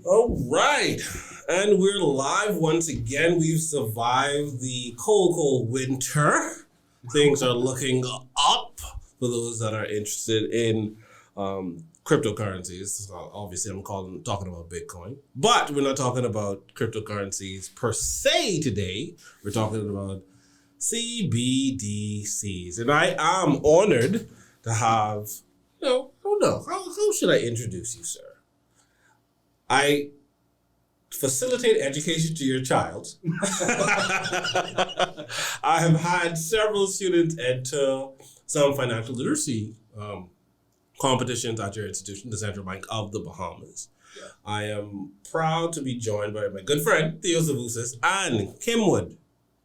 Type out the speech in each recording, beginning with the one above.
All right. And we're live once again. We've survived the cold winter. Things are looking up for those that are interested in cryptocurrencies. So obviously, talking about Bitcoin. But we're not talking about cryptocurrencies per se today. We're talking about CBDCs. And I am honored to have, I don't know, how should I introduce you, sir? I facilitate education to your child. I have had several students enter some financial literacy competitions at your institution, the Central Bank of the Bahamas. Yeah. I am proud to be joined by my good friend, Theo Tsavoussis, and Kimwood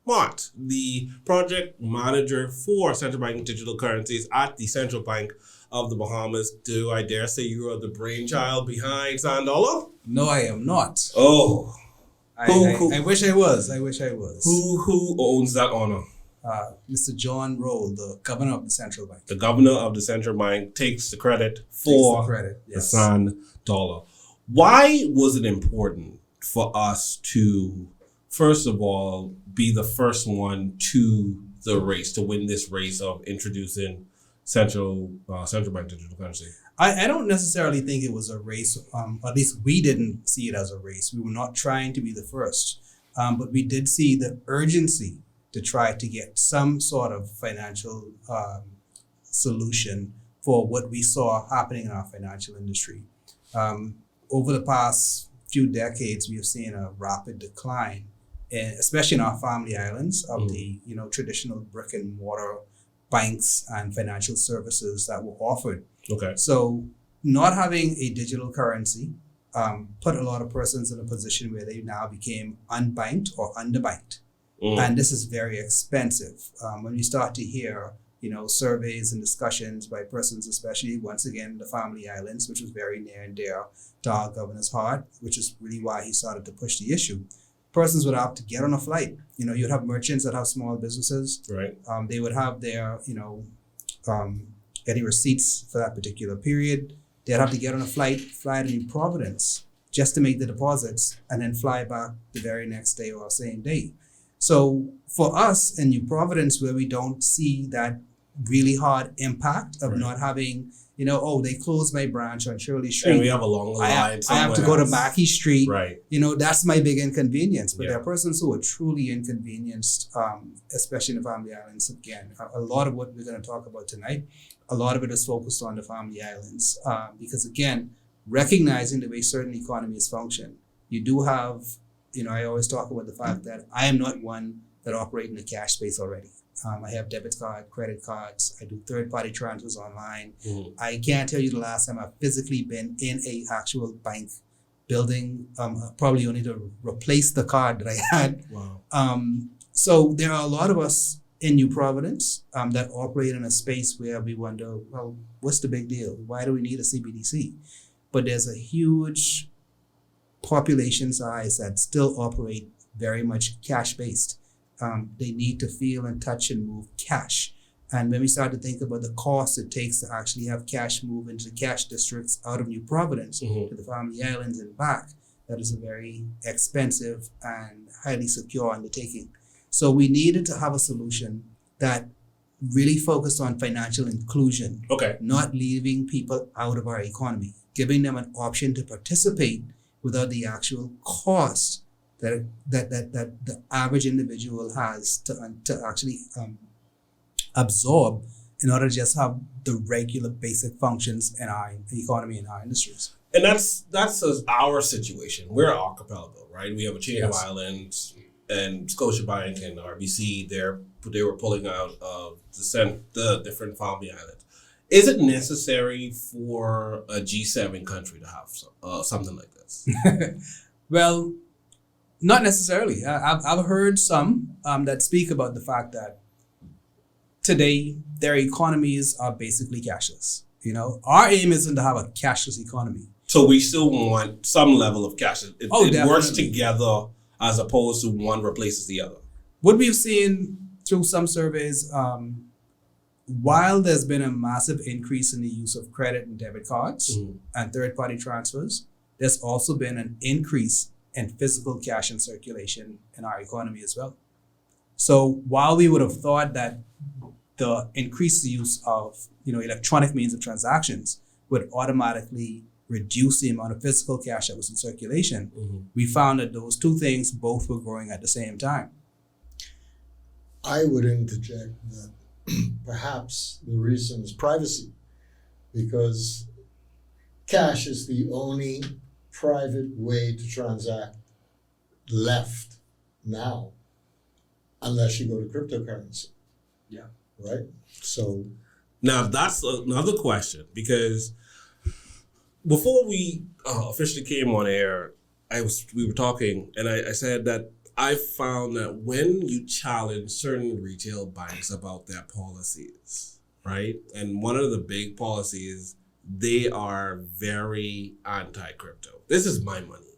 Mott, the project manager for Central Bank Digital Currencies at the Central Bank of the Bahamas. Do I dare say you are the brainchild behind Sanddollar? No, I am not. Oh. I wish I was. Who owns that honor? Mr. John Roll, the governor of the Central Bank. The governor of the Central Bank takes the credit for the Sanddollar. Why was it important for us to, first of all, be the first one to the race, to win this race of introducing Central Bank digital currency? I don't necessarily think it was a race. At least we didn't see it as a race. We were not trying to be the first, but we did see the urgency to try to get some sort of financial solution for what we saw happening in our financial industry. Over the past few decades, we have seen a rapid decline, especially in our family islands, of the traditional brick and mortar banks and financial services that were offered. Okay. So not having a digital currency put a lot of persons in a position where they now became unbanked or underbanked. And this is very expensive. When we start to hear, surveys and discussions by persons, especially once again, the family islands, which was very near and dear to our governor's heart, which is really why he started to push the issue. Persons would have to get on a flight. You'd have merchants that have small businesses. Right. They would have their, getting receipts for that particular period. They'd have to get on a flight, fly to New Providence just to make the deposits and then fly back the very next day or same day. So for us in New Providence, where we don't see that really hard impact of not having, they closed my branch on Shirley Street. And we have a long line. I have to go to Mackey Street. Right. That's my big inconvenience. But there are persons who are truly inconvenienced, especially in the family islands. Again, a lot of what we're going to talk about tonight, a lot of it is focused on the family islands. Because again, recognizing the way certain economies function, you do have, I always talk about the fact that I am not one that operate in the cash space already. I have debit card, credit cards. I do third-party transfers online. I can't tell you the last time I've physically been in a actual bank building, probably only to replace the card that I had. Wow. So there are a lot of us in New Providence that operate in a space where we wonder, well, what's the big deal? Why do we need a CBDC? But there's a huge population size that still operate very much cash-based. They need to feel and touch and move cash. And when we start to think about the cost it takes to actually have cash move into the cash districts out of New Providence to the family islands and back, that is a very expensive and highly secure undertaking. So we needed to have a solution that really focused on financial inclusion, not leaving people out of our economy, giving them an option to participate without the actual cost that the average individual has to actually absorb in order to just have the regular basic functions in our economy and our industries. And that's our situation. We're an archipelago, right? We have a chain of islands, and Scotiabank and RBC, they were pulling out of the different family islands. Is it necessary for a G7 country to have something like this? Well, not necessarily. I've heard some that speak about the fact that today their economies are basically cashless. Our aim isn't to have a cashless economy. So we still want some level of cash. It works Definitely. together as opposed to one replaces the other. What we've seen through some surveys, while there's been a massive increase in the use of credit and debit cards and third-party transfers, there's also been an increase in physical cash in circulation in our economy as well. So while we would have thought that the increased use of electronic means of transactions would automatically reduce the amount of physical cash that was in circulation, we found that those two things both were growing at the same time. I would interject that perhaps the reason is privacy, because cash is the only private way to transact left now, unless you go to cryptocurrency. Yeah. Right? So now that's another question, because before we officially came on air, we were talking, and I said that I found that when you challenge certain retail banks about their policies, right? And one of the big policies, they are very anti-crypto. This is my money.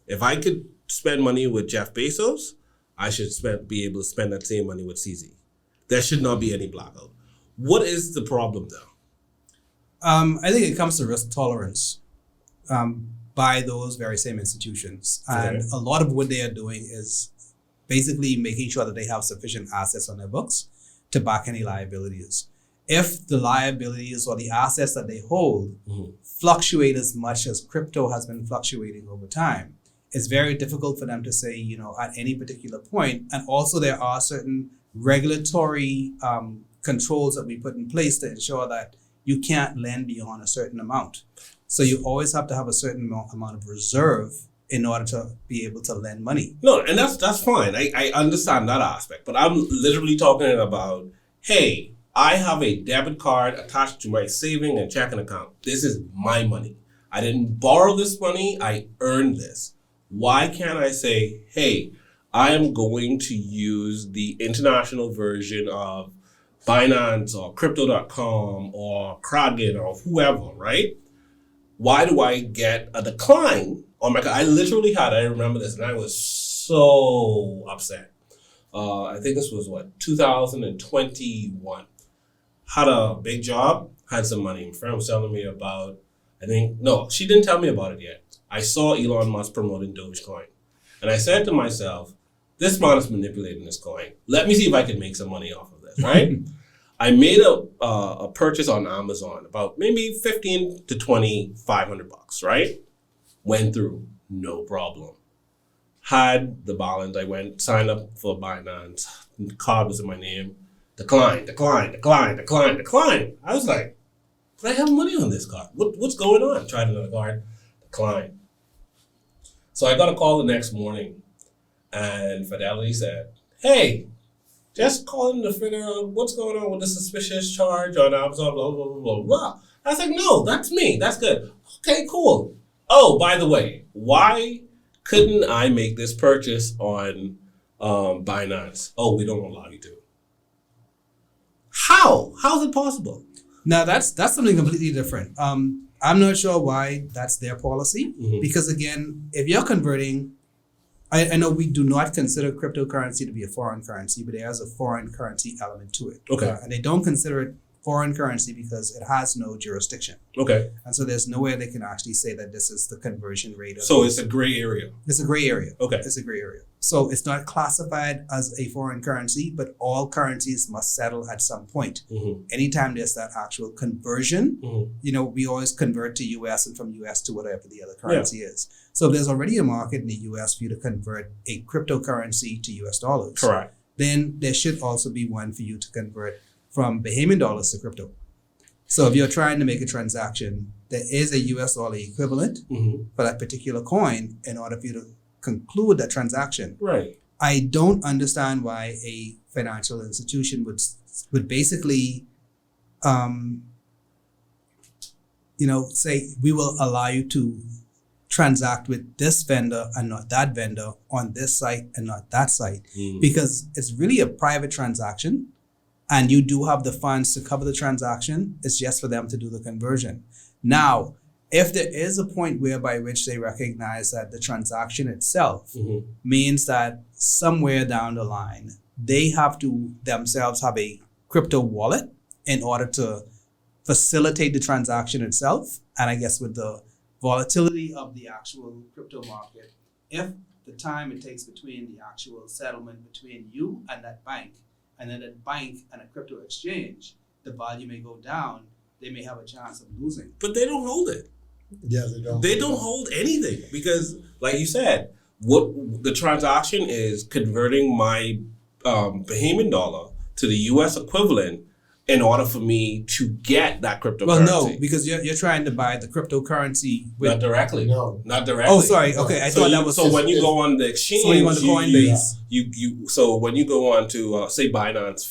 If I could spend money with Jeff Bezos, I should be able to spend that same money with CZ. There should not be any blackout. What is the problem though? I think it comes to risk tolerance by those very same institutions. And a lot of what they are doing is basically making sure that they have sufficient assets on their books to back any liabilities. If the liabilities or the assets that they hold fluctuate as much as crypto has been fluctuating over time, it's very difficult for them to say, at any particular point. And also there are certain regulatory controls that we put in place to ensure that you can't lend beyond a certain amount. So you always have to have a certain amount of reserve in order to be able to lend money. No, and that's fine. I understand that aspect, but I'm literally talking about, hey, I have a debit card attached to my saving and checking account. This is my money. I didn't borrow this money. I earned this. Why can't I say, hey, I am going to use the international version of Binance or Crypto.com or Kraken or whoever, right? Why do I get a decline on my card? I remember this, and I was so upset. I think this was 2021. Had a big job, had some money. My friend was telling me about, she didn't tell me about it yet. I saw Elon Musk promoting Dogecoin. And I said to myself, this man is manipulating this coin. Let me see if I can make some money off of this, right? I made a purchase on Amazon, about maybe $1,500 to $2,500, right? Went through, no problem. Had the balance, I went, signed up for Binance, the card was in my name, decline. I was like, but I have money on this card. What's going on? Tried another card, decline. So I got a call the next morning, and Fidelity said, hey, just calling to figure out what's going on with the suspicious charge on Amazon, blah, blah, blah, blah, blah. I was like, no, that's me. That's good. Okay, cool. Oh, by the way, why couldn't I make this purchase on Binance? Oh, we don't allow you to. How? How is it possible? Now, that's something completely different. I'm not sure why that's their policy, because again, if you're converting, I know we do not consider cryptocurrency to be a foreign currency, but it has a foreign currency element to it. Okay. And they don't consider it foreign currency because it has no jurisdiction. Okay. And so there's no way they can actually say that this is the conversion rate. So it's a gray area. It's a gray area. Okay. It's a gray area. So it's not classified as a foreign currency, but all currencies must settle at some point. Anytime there's that actual conversion, we always convert to US and from US to whatever the other currency is. So if there's already a market in the US for you to convert a cryptocurrency to US dollars. Correct. Then there should also be one for you to convert from Bahamian dollars to crypto. So if you're trying to make a transaction, there is a US dollar equivalent for that particular coin in order for you to conclude that transaction. Right. I don't understand why a financial institution would basically, say we will allow you to transact with this vendor and not that vendor on this site and not that site, because it's really a private transaction. And you do have the funds to cover the transaction. It's just for them to do the conversion. Now, if there is a point whereby which they recognize that the transaction itself means that somewhere down the line, they have to themselves have a crypto wallet in order to facilitate the transaction itself. And I guess with the volatility of the actual crypto market, if the time it takes between the actual settlement between you and that bank, and then that bank and a crypto exchange, the value may go down, they may have a chance of losing. But they don't hold it. Yeah, they don't. They don't hold anything because, like you said, what the transaction is converting my Bahamian dollar to the U.S. equivalent in order for me to get that cryptocurrency. Well, no, because you're trying to buy the cryptocurrency with not directly. No. Not directly. Oh, sorry. Okay, I thought that was so. When you go on the exchange, so when you go on the Coinbase. So when you go on to say Binance,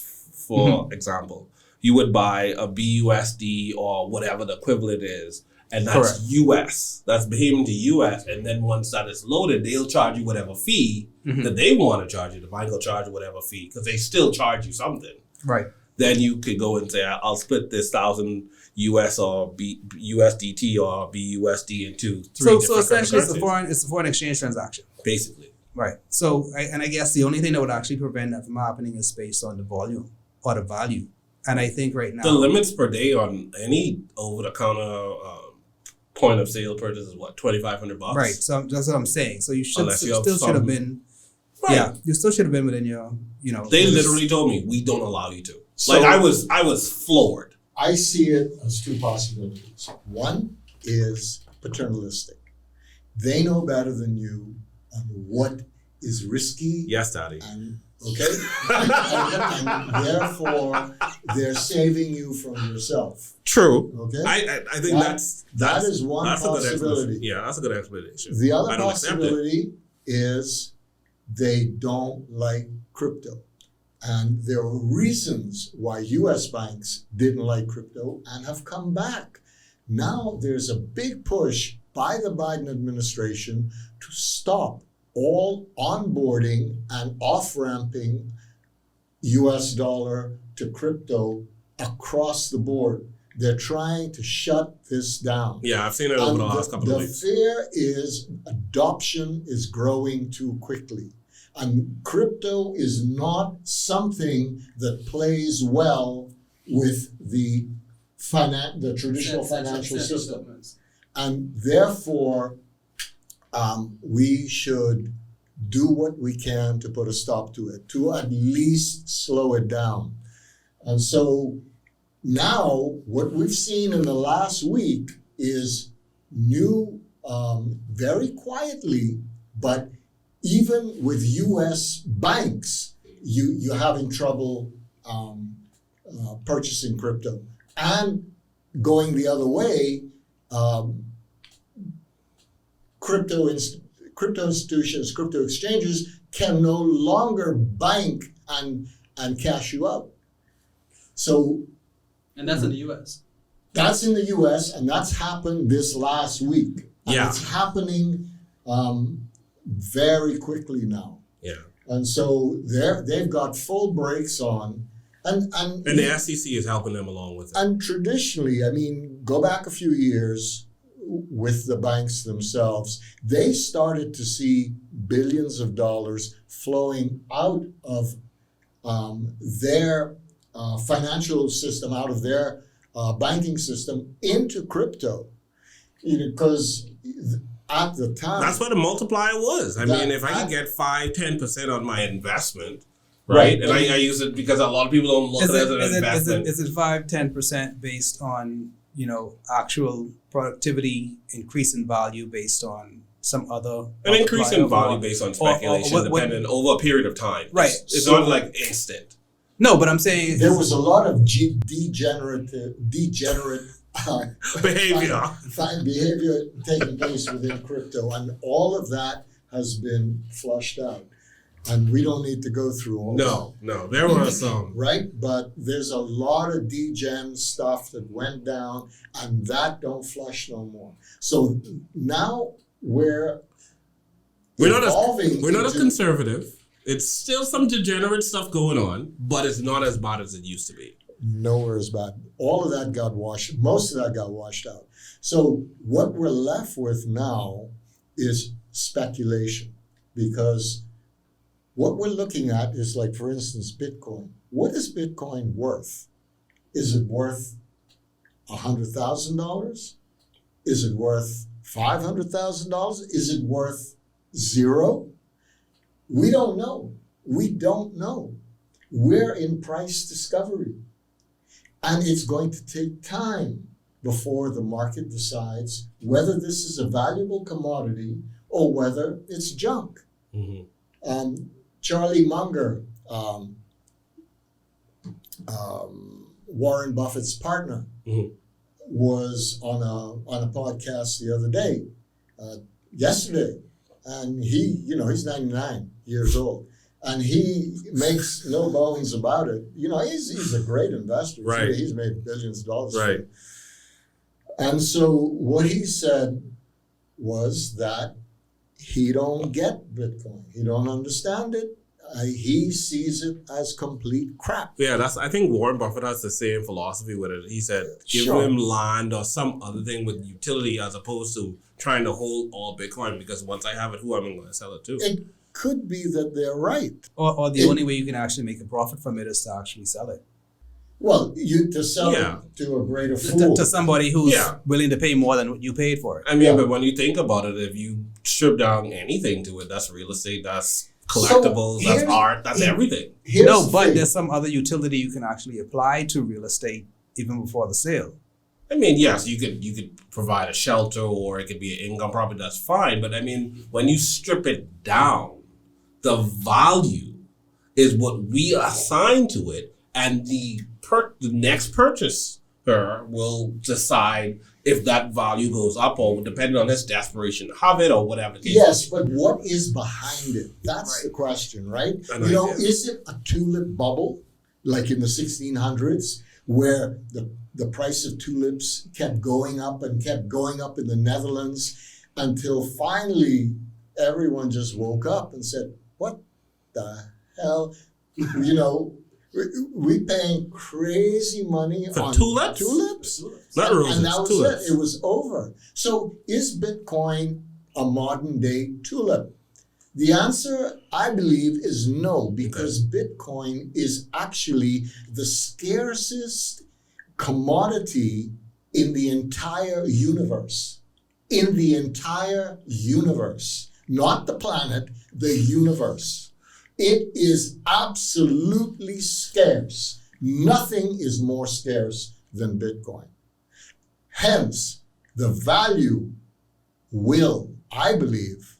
for example, you would buy a BUSD or whatever the equivalent is, and that's Correct. US. That's Bahamian to US, and then once that is loaded, they'll charge you whatever fee that they want to charge you. The bank will charge you whatever fee because they still charge you something. Right. Then you could go and say, I'll split this 1,000 US or USDT or BUSD into three So different essentially, cryptocurrencies. it's a foreign exchange transaction. Basically. Right. So, I guess the only thing that would actually prevent that from happening is based on the volume or the value. And I think right now The limits per day on any over-the-counter point of sale purchase is what, $2,500? right. So that's what I'm saying. So you should Unless you have still should have some- been. Right. Yeah, you still should have been within your. They literally told me we don't allow you to. So- Like I was floored. I see it as two possibilities. One is paternalistic. They know better than you on what is risky Yes, Daddy. and okay, and therefore they're saving you from yourself. True. Okay, I think that is one that's a good possibility. explanation. Yeah, that's a good explanation. The other I don't accept it. possibility is they don't like crypto. And there are reasons why US banks didn't like crypto and have come back. Now there's a big push by the Biden administration to stop all onboarding and off-ramping US dollar to crypto across the board. They're trying to shut this down. Yeah, I've seen it over And the last couple of the weeks. fear is adoption is growing too quickly. And crypto is not something that plays well with the traditional financial system. And therefore, we should do what we can to put a stop to it, to at least slow it down. And so now what we've seen in the last week is new, very quietly, but even with U.S. banks, you're having trouble purchasing crypto. And going the other way, crypto institutions, crypto exchanges can no longer bank and cash you out. So And that's in the U.S. that's in the U.S. and that's happened this last week. And Yeah. it's happening very quickly now. Yeah. And so they've got full brakes on, and the SEC is helping them along with it. and traditionally, I mean, go back a few years with the banks themselves, they started to see billions of dollars flowing out of their financial system, out of their banking system into crypto, because at the time, That's what the multiplier was. I mean, if I could get 5-10% on my investment, right? Right. And I use it because a lot of people don't look at it as an investment. Is it 5-10% based on actual productivity, increase in value based on some other An increase in multiplier value or- based on or speculation, what- dependent over a period of time. Right. It's So- not like instant. No, but I'm saying there was a lot of degenerate Behavior. behavior taking place within crypto, and all of that has been flushed out. And we don't need to go through all No. There were some. right? But there's a lot of degen stuff that went down, and that don't flush no more. So now we're We're evolving not a into- conservative. It's still some degenerate stuff going on, but it's not as bad as it used to be. nowhere as bad. All of that got most of that got washed out. So what we're left with now is speculation, because what we're looking at is, like, for instance, Bitcoin. What is Bitcoin worth? Is it worth $100,000? Is it worth $500,000? Is it worth zero? We don't know. We don't know. We're in price discovery. And it's going to take time before the market decides whether this is a valuable commodity or whether it's junk. Mm-hmm. Charlie Munger, Warren Buffett's partner, Mm-hmm. was on a podcast the other day, yesterday, and he's 99 years old, and he makes no bones about it. He's a great investor. Right. He's made billions of dollars. Right. And so what he said was that he don't get Bitcoin. He don't understand it. He sees it as complete crap. Yeah, I think Warren Buffett has the same philosophy with it. He said, give him land or some other thing with utility as opposed to trying to hold all Bitcoin, because once I have it, who am I going to sell it to? It could be that they're right. Or the only way you can actually make a profit from it is to actually sell it. Well, to sell it to a greater fool. To somebody who's willing to pay more than what you paid for it. I mean, but when you think about it, if you strip down anything to it, that's real estate, that's collectibles, that's art, that's everything. But there's some other utility you can actually apply to real estate even before the sale. I mean, yes, you could provide a shelter, or it could be an income property, that's fine. But I mean, when you strip it down, the value is what we assign to it, and the next purchaser will decide if that value goes up, or depending on his desperation to have it or whatever. Yes, but what is behind it? That's the question, right? Is it a tulip bubble like in the 1600s where the price of tulips kept going up and kept going up in the Netherlands until finally everyone just woke up and said, what the hell? We paying crazy money for on tulips? Not roses, and that was tulips. it. It was over. So is Bitcoin a modern day tulip? The answer, I believe, is no, because Bitcoin is actually the scarcest commodity in the entire universe. In the entire universe. Not the planet, the universe. It is absolutely scarce. Nothing is more scarce than Bitcoin. Hence, the value will, I believe,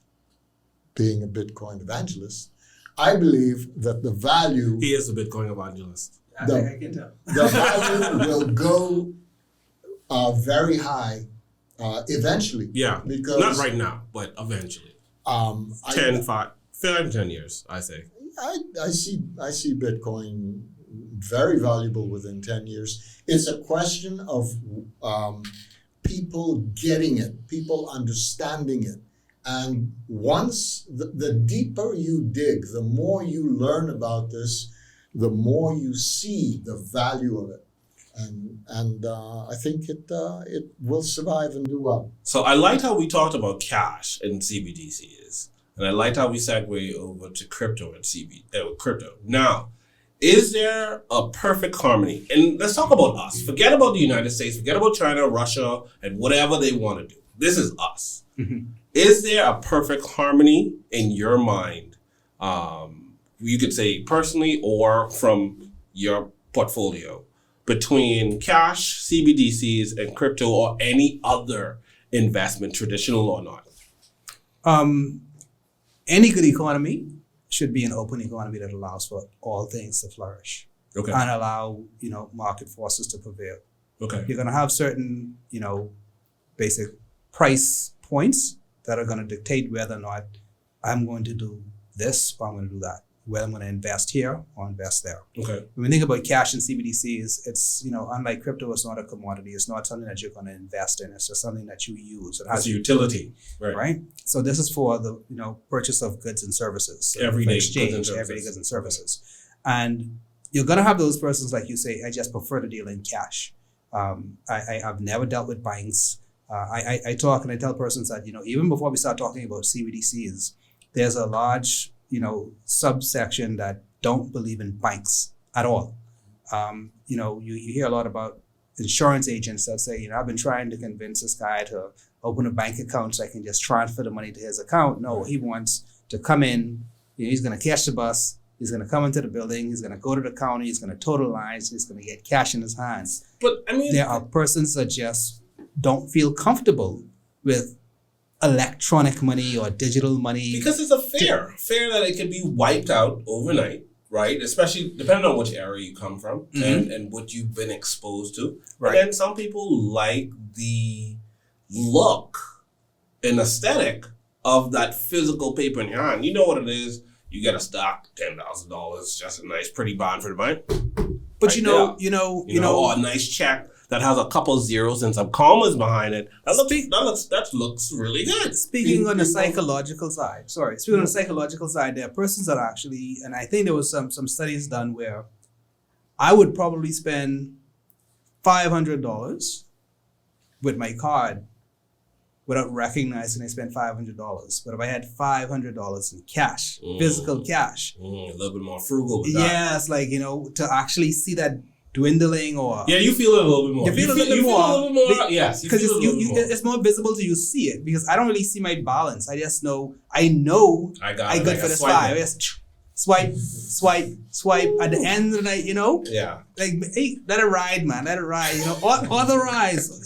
being a Bitcoin evangelist, I believe that the value... He is a Bitcoin evangelist. I can tell. The value will go very high eventually. Yeah, because not right now, but eventually. 10 years, I say. I see Bitcoin very valuable within 10 years. It's a question of people getting it, people understanding it. And once the deeper you dig, the more you learn about this, the more you see the value of it. And I think it will survive and do well. So I liked how we talked about cash and CBDCs. And I liked how we segue over to crypto and crypto. Now, is there a perfect harmony? And let's talk about us. Forget about the United States, forget about China, Russia, and whatever they want to do. This is us. Mm-hmm. Is there a perfect harmony in your mind? You could say personally or from your portfolio between cash, CBDCs, and crypto, or any other investment, traditional or not? Any good economy should be an open economy that allows for all things to flourish. Okay. And allow, market forces to prevail. Okay. You're going to have certain, basic price points that are going to dictate whether or not I'm going to do this or I'm going to do that, whether I'm going to invest here or invest there. Okay. When we think about cash and CBDCs, it's, unlike crypto, it's not a commodity. It's not something that you're going to invest in. It's just something that you use. It has it's a utility. Right. So this is for the, purchase of goods and services. Everyday exchange, everyday goods and services. Right. And you're going to have those persons, like you say, I just prefer to deal in cash. I've never dealt with banks. I talk and I tell persons that, even before we start talking about CBDCs, there's a large, subsection that don't believe in banks at all. You hear a lot about insurance agents that say, I've been trying to convince this guy to open a bank account so I can just transfer the money to his account. No, he wants to come in. He's going to catch the bus. He's going to come into the building. He's going to go to the counter. He's going to totalize. He's going to get cash in his hands. But I mean, there are persons that just don't feel comfortable with electronic money or digital money. Because it's a fear that it can be wiped out overnight, right? Especially depending on which area you come from and what you've been exposed to. Right. And then some people like the look and aesthetic of that physical paper in your hand. You know what it is. You get a stock, $10,000, just a nice pretty bond for the bank. But right you know, or a nice check that has a couple zeros and some commas behind it. That looks really good. Speaking on the psychological side, there are persons that actually, and I think there was some studies done where I would probably spend $500 with my card without recognizing I spent $500. But if I had $500 in cash, physical cash, a little bit more frugal with that. Yeah, it's like, to actually see that dwindling or... Yeah, you feel it a little bit more. You feel a little bit more. Yes, because it's more visible to you see it. Because I don't really see my balance. I just know, I good for this $5. Just swipe at the end of the night, Yeah. Like, hey, let it ride, man. Let it ride. Authorize,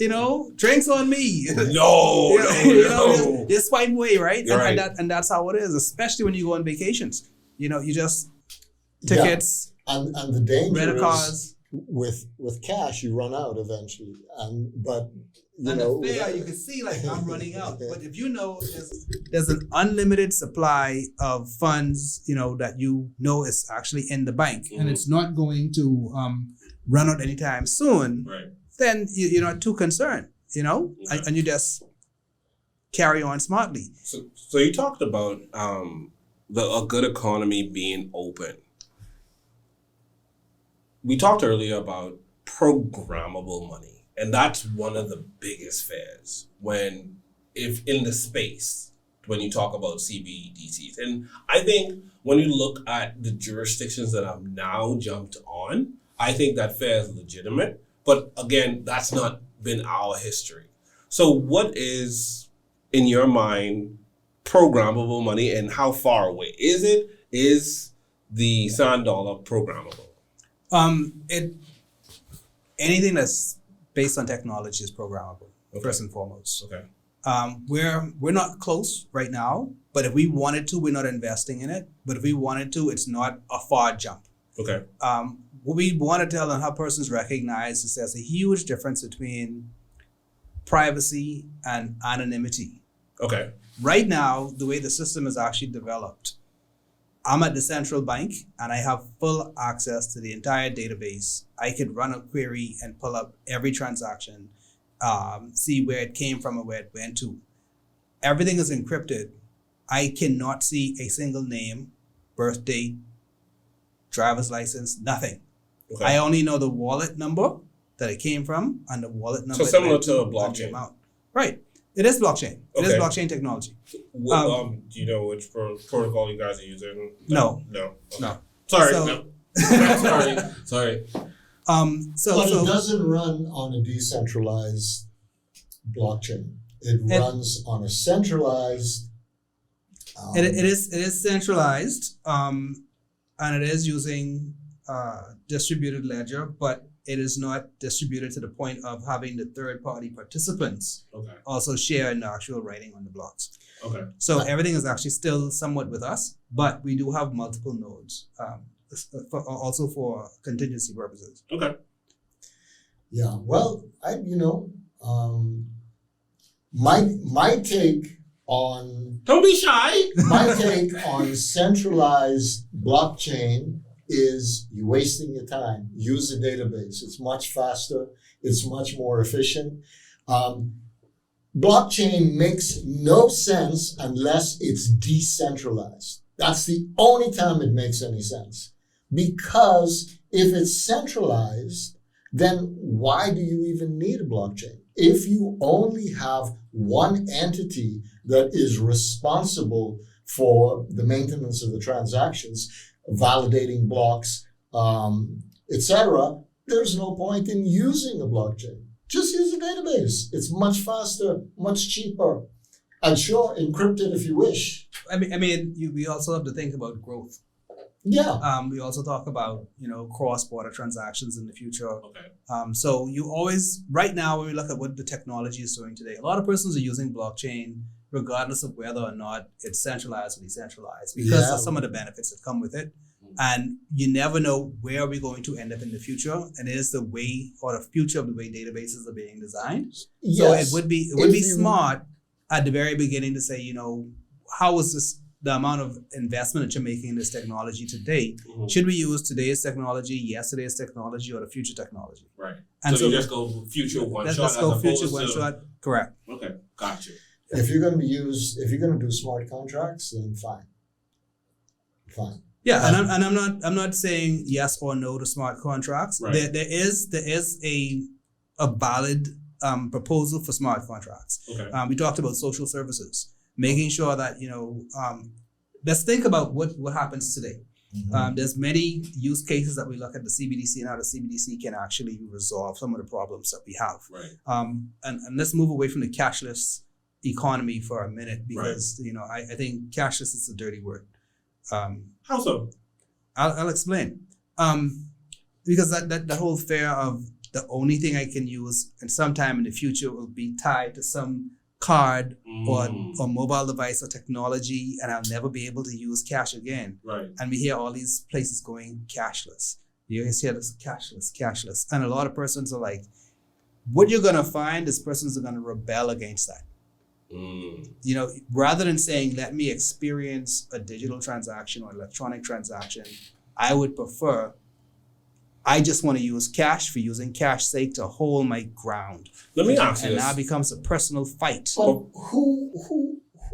drinks on me. No. Just swipe away, right? Right. And that's how it is, especially when you go on vacations. You just tickets, and the danger rental cars. With cash, you run out eventually. You can see like I'm running out. But if there's an unlimited supply of funds, that is actually in the bank, and it's not going to run out anytime soon, right? Then you're not too concerned, and you just carry on smartly. So you talked about a good economy being open. We talked earlier about programmable money, and that's one of the biggest fears when you talk about CBDCs. And I think when you look at the jurisdictions that have now jumped on, I think that fear is legitimate. But again, that's not been our history. So what is, in your mind, programmable money, and how far away is it? Is the Sanddollar programmable? Anything that's based on technology is programmable, first and foremost. Okay. We're not close right now, but if we wanted to, we're not investing in it. But if we wanted to, it's not a far jump. Okay. What we want to tell and how persons recognize is there's a huge difference between privacy and anonymity. Okay. Right now, the way the system is actually developed, I'm at the central bank and I have full access to the entire database. I could run a query and pull up every transaction, see where it came from and where it went to. Everything is encrypted. I cannot see a single name, birth date, driver's license, nothing. Okay. I only know the wallet number that it came from and the wallet number. So similar to a blockchain. Right. It is blockchain. It is Okay. blockchain technology. Do you know which protocol you guys are using? No. Okay. No. Sorry. So- No. Sorry. But it doesn't run on a decentralized blockchain. It runs on a centralized. It is centralized, and it is using distributed ledger, but it is not distributed to the point of having the third-party participants also share in the actual writing on the blocks. Okay. So everything is actually still somewhat with us, but we do have multiple nodes, also for contingency purposes. Okay. Yeah. Well, my take on Don't be shy. my take on centralized blockchain is you're wasting your time. Use the database. It's much faster. It's much more efficient. Blockchain makes no sense unless it's decentralized. That's the only time it makes any sense. Because if it's centralized, then why do you even need a blockchain? If you only have one entity that is responsible for the maintenance of the transactions, validating blocks, etc., there's no point in using a blockchain. Just use a database. It's much faster, much cheaper, and sure, encrypt it if you wish. We also have to think about growth. Yeah. We also talk about, cross-border transactions in the future. Okay. So you always, right now, when we look at what the technology is doing today, a lot of persons are using blockchain regardless of whether or not it's centralized or decentralized because of some of the benefits that come with it. And you never know where we're going to end up in the future. And it is the way or the future of the way databases are being designed. Yes. So it would be smart at the very beginning to say, how is this, the amount of investment that you're making in this technology today? Mm-hmm. Should we use today's technology, yesterday's technology, or the future technology? Right. And so you just go future one shot. Let's go future one shot. Correct. Okay, gotcha. If you're going to do smart contracts, then fine. Yeah, and I'm not saying yes or no to smart contracts. Right. There is a valid proposal for smart contracts. Okay. We talked about social services, making sure that let's think about what happens today. Mm-hmm. There's many use cases that we look at the CBDC and how the CBDC can actually resolve some of the problems that we have. Right. And let's move away from the cashless economy for a minute because I think cashless is a dirty word. How so? I'll explain. Because that whole fear of the only thing I can use and sometime in the future will be tied to some card or mobile device or technology and I'll never be able to use cash again. Right. And we hear all these places going cashless. You always hear this cashless. And a lot of persons are like, what you're going to find is persons are going to rebel against that. Rather than saying, let me experience a digital transaction or electronic transaction, I would prefer, I just want to use cash for using cash sake to hold my ground. Let me ask you and this. now it becomes a personal fight. But who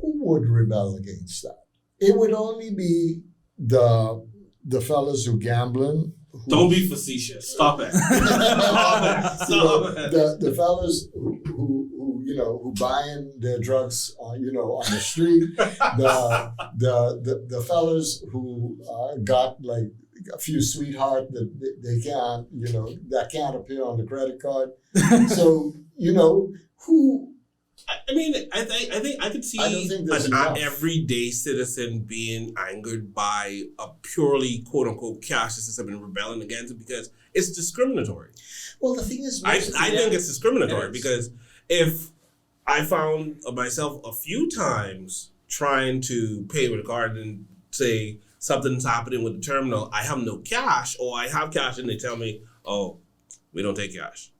would rebel against that? It would only be the fellas who gambling. Don't be facetious. Stop it. Stop it. The fellas who buying their drugs on the street. The fellas who got like a few sweetheart that they can't that can't appear on the credit card. So who. I think I could see an everyday citizen being angered by a purely quote unquote cashless system and rebelling against it because it's discriminatory. Well, the thing is, I think it's discriminatory because if I found myself a few times trying to pay with a card and say something's happening with the terminal, I have no cash, or I have cash and they tell me, oh, we don't take cash.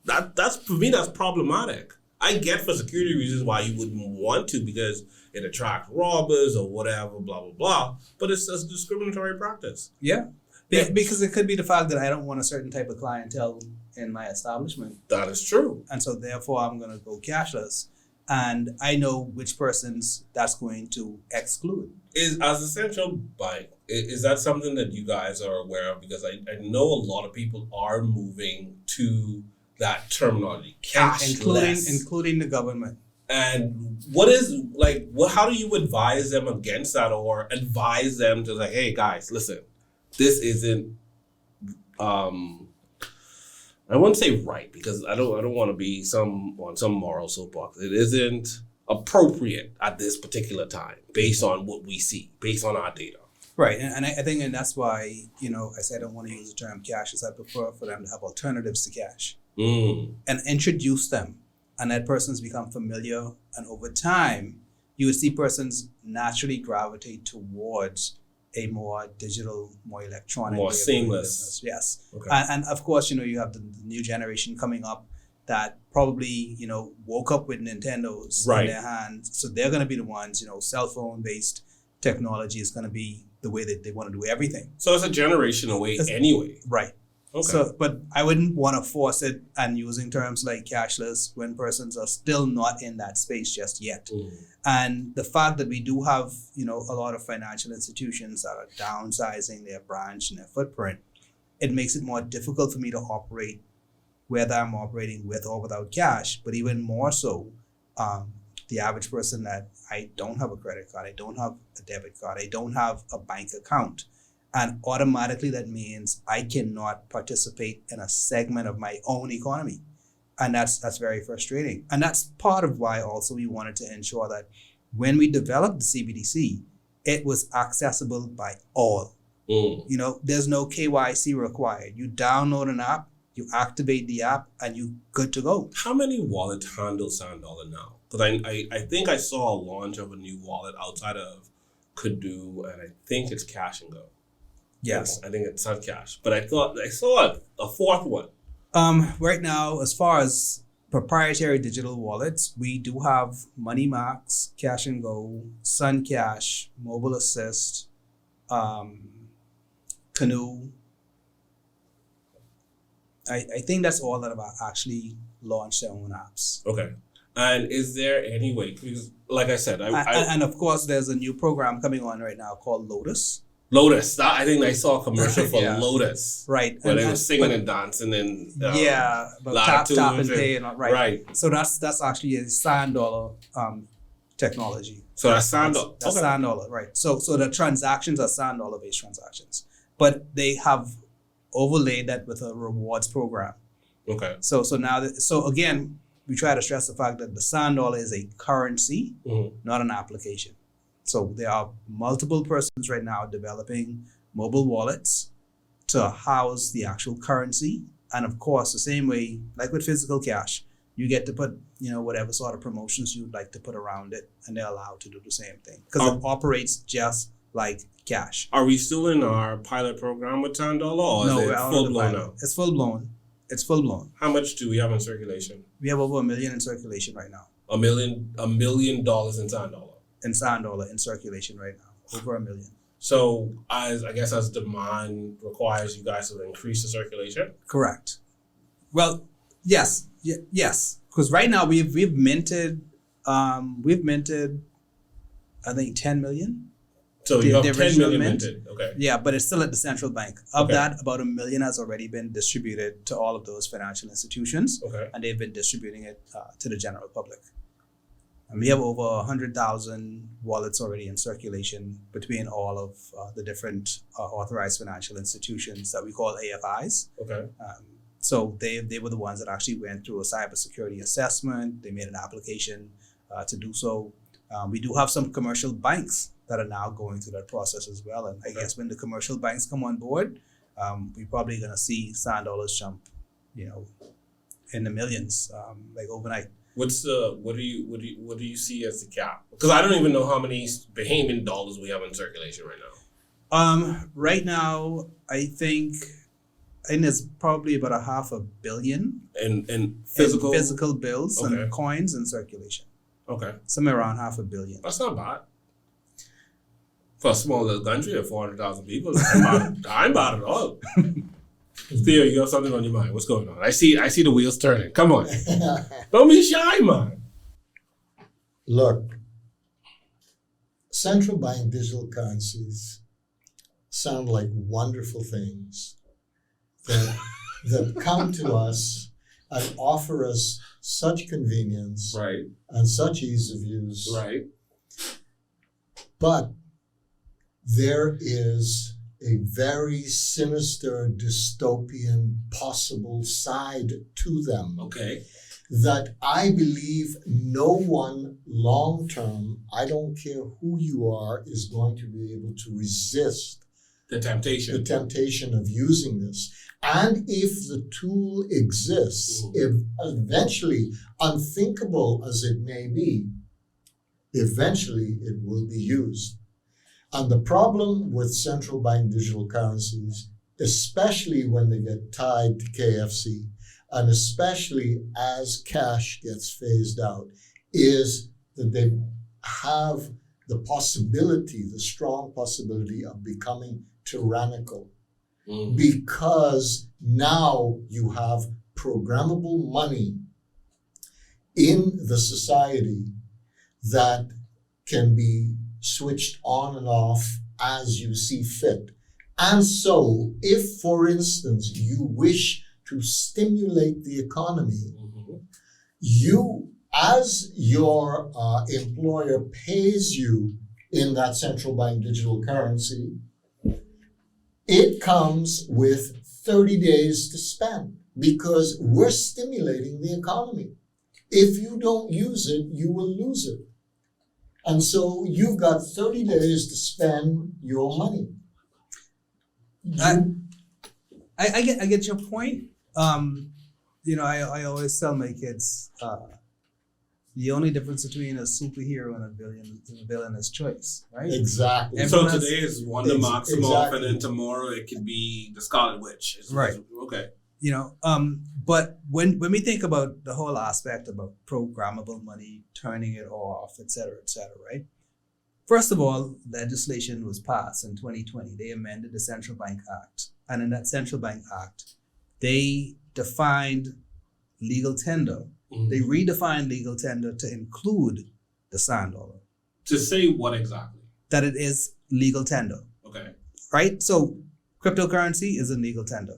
That's for me, that's problematic. I get for security reasons why you wouldn't want to because it attracts robbers or whatever, blah, blah, blah. But it's a discriminatory practice. Yeah. Because it could be the fact that I don't want a certain type of clientele in my establishment. That is true. And so therefore I'm going to go cashless. And I know which persons that's going to exclude. As a central bank, is that something that you guys are aware of? Because I know a lot of people are moving to that terminology, cashless, including the government. And how do you advise them against that, or advise them to like, hey guys, listen, this isn't I wouldn't say right because I don't want to be on some moral soapbox. It isn't appropriate at this particular time based on what we see, based on our data. Right, and I think that's why I say I don't want to use the term cashless. I prefer for them to have alternatives to cash. And introduce them, and that person's become familiar, and over time you would see persons naturally gravitate towards a more digital, more electronic, more seamless. Yes. Okay. And of course, you have the new generation coming up that probably woke up with Nintendos in their hands, so they're going to be the ones. Cell phone based technology is going to be the way that they want to do everything. So it's a generation away anyway. Right. Okay. So, but I wouldn't want to force it and using terms like cashless when persons are still not in that space just yet. And the fact that we do have, a lot of financial institutions that are downsizing their branch and their footprint, it makes it more difficult for me to operate whether I'm operating with or without cash, but even more so, the average person that I don't have a credit card, I don't have a debit card, I don't have a bank account. And automatically that means I cannot participate in a segment of my own economy. And that's very frustrating. And that's part of why also we wanted to ensure that when we developed the CBDC, it was accessible by all. There's no KYC required. You download an app, you activate the app, and you're good to go. How many wallets handle Sanddollar now? Because I think I saw a launch of a new wallet outside of Kudu, and I think it's Cash and Go. Yes. I think it's Suncash. But I thought I saw a fourth one. Right now, as far as proprietary digital wallets, we do have MoneyMax, Cash and Go, Suncash, Mobile Assist, Canoe. I think that's all that have actually launched their own apps. Okay. And is there any way, because like I said, and of course, there's a new program coming on right now called Lotus. Lotus. I think I saw a commercial for Yeah. Lotus. Right. Where they were singing and dancing and but tap and pay and right. So that's actually a Sanddollar technology. So that's Sanddollar. That's Okay. Sanddollar, right? So the transactions are Sanddollar based transactions, but they have overlaid that with a rewards program. Okay. So now so again, we try to stress the fact that the Sanddollar is a currency, not an application. So there are multiple persons right now developing mobile wallets to house the actual currency. And of course, the same way, like with physical cash, you get to put, whatever sort of promotions you'd like to put around it, and they're allowed to do the same thing because it operates just like cash. Are we still in our pilot program with Sanddollar, or No, is we're it out full of the blown pilot. now? It's full blown. It's full blown. How much do we have in circulation? We have over 1 million in circulation right now. $1 million in Sanddollar. In Sanddollar in circulation right now, over 1 million. So as demand requires you guys to increase the circulation? Correct. Well, yes, because right now we've minted, I think 10 million. So you have the 10 original million mint. minted. Okay. Yeah, but it's still at the central bank. Of Okay. that, about 1 million has already been distributed to all of those financial institutions, Okay. and they've been distributing it to the general public. And we have over 100,000 wallets already in circulation between all of the different authorized financial institutions that we call AFIs. Okay. So they were the ones that actually went through a cybersecurity assessment. They made an application to do so. We do have some commercial banks that are now going through that process as well. And I guess when the commercial banks come on board, we're probably going to see Sanddollars jump, in the millions, like overnight. What do you see as the cap? Because I don't even know how many Bahamian dollars we have in circulation right now. Right now, I think there's probably about 500 million in physical bills and coins in circulation. Okay. Somewhere around 500 million. That's not bad. For a small little country of 400,000 people, I'm bad at all. Theo, you got something on your mind. What's going on? I see the wheels turning. Come on. Don't be shy, man. Look, central bank digital currencies sound like wonderful things that come to us and offer us such convenience Right. and such ease of use. Right. But there is a very sinister, dystopian possible side to them. Okay. That I believe no one long term, I don't care who you are, is going to be able to resist The temptation. of using this. And if the tool exists, if eventually, unthinkable as it may be, eventually it will be used. And the problem with central bank digital currencies, especially when they get tied to KFC, and especially as cash gets phased out, is that they have the possibility, the strong possibility of becoming tyrannical. Because now you have programmable money in the society that can be switched on and off as you see fit. And so, if, for instance, you wish to stimulate the economy, you, as your employer pays you in that central bank digital currency, it comes with 30 days to spend because we're stimulating the economy. If you don't use it, you will lose it. And so you've got 30 days to spend your money. I get your point. I always tell my kids, the only difference between a superhero and a villain is a villainous choice, right? Exactly. So today is Wonder Maximoff, exactly. and then tomorrow it could be the Scarlet Witch. Right. Okay. But when we think about the whole aspect about programmable money, turning it off, et cetera, right? First of all, legislation was passed in 2020. They amended the Central Bank Act. And in that Central Bank Act, they defined legal tender. Mm-hmm. They redefined legal tender to include the Sanddollar. To say what exactly? That it is legal tender. Okay. Right? So cryptocurrency is a legal tender.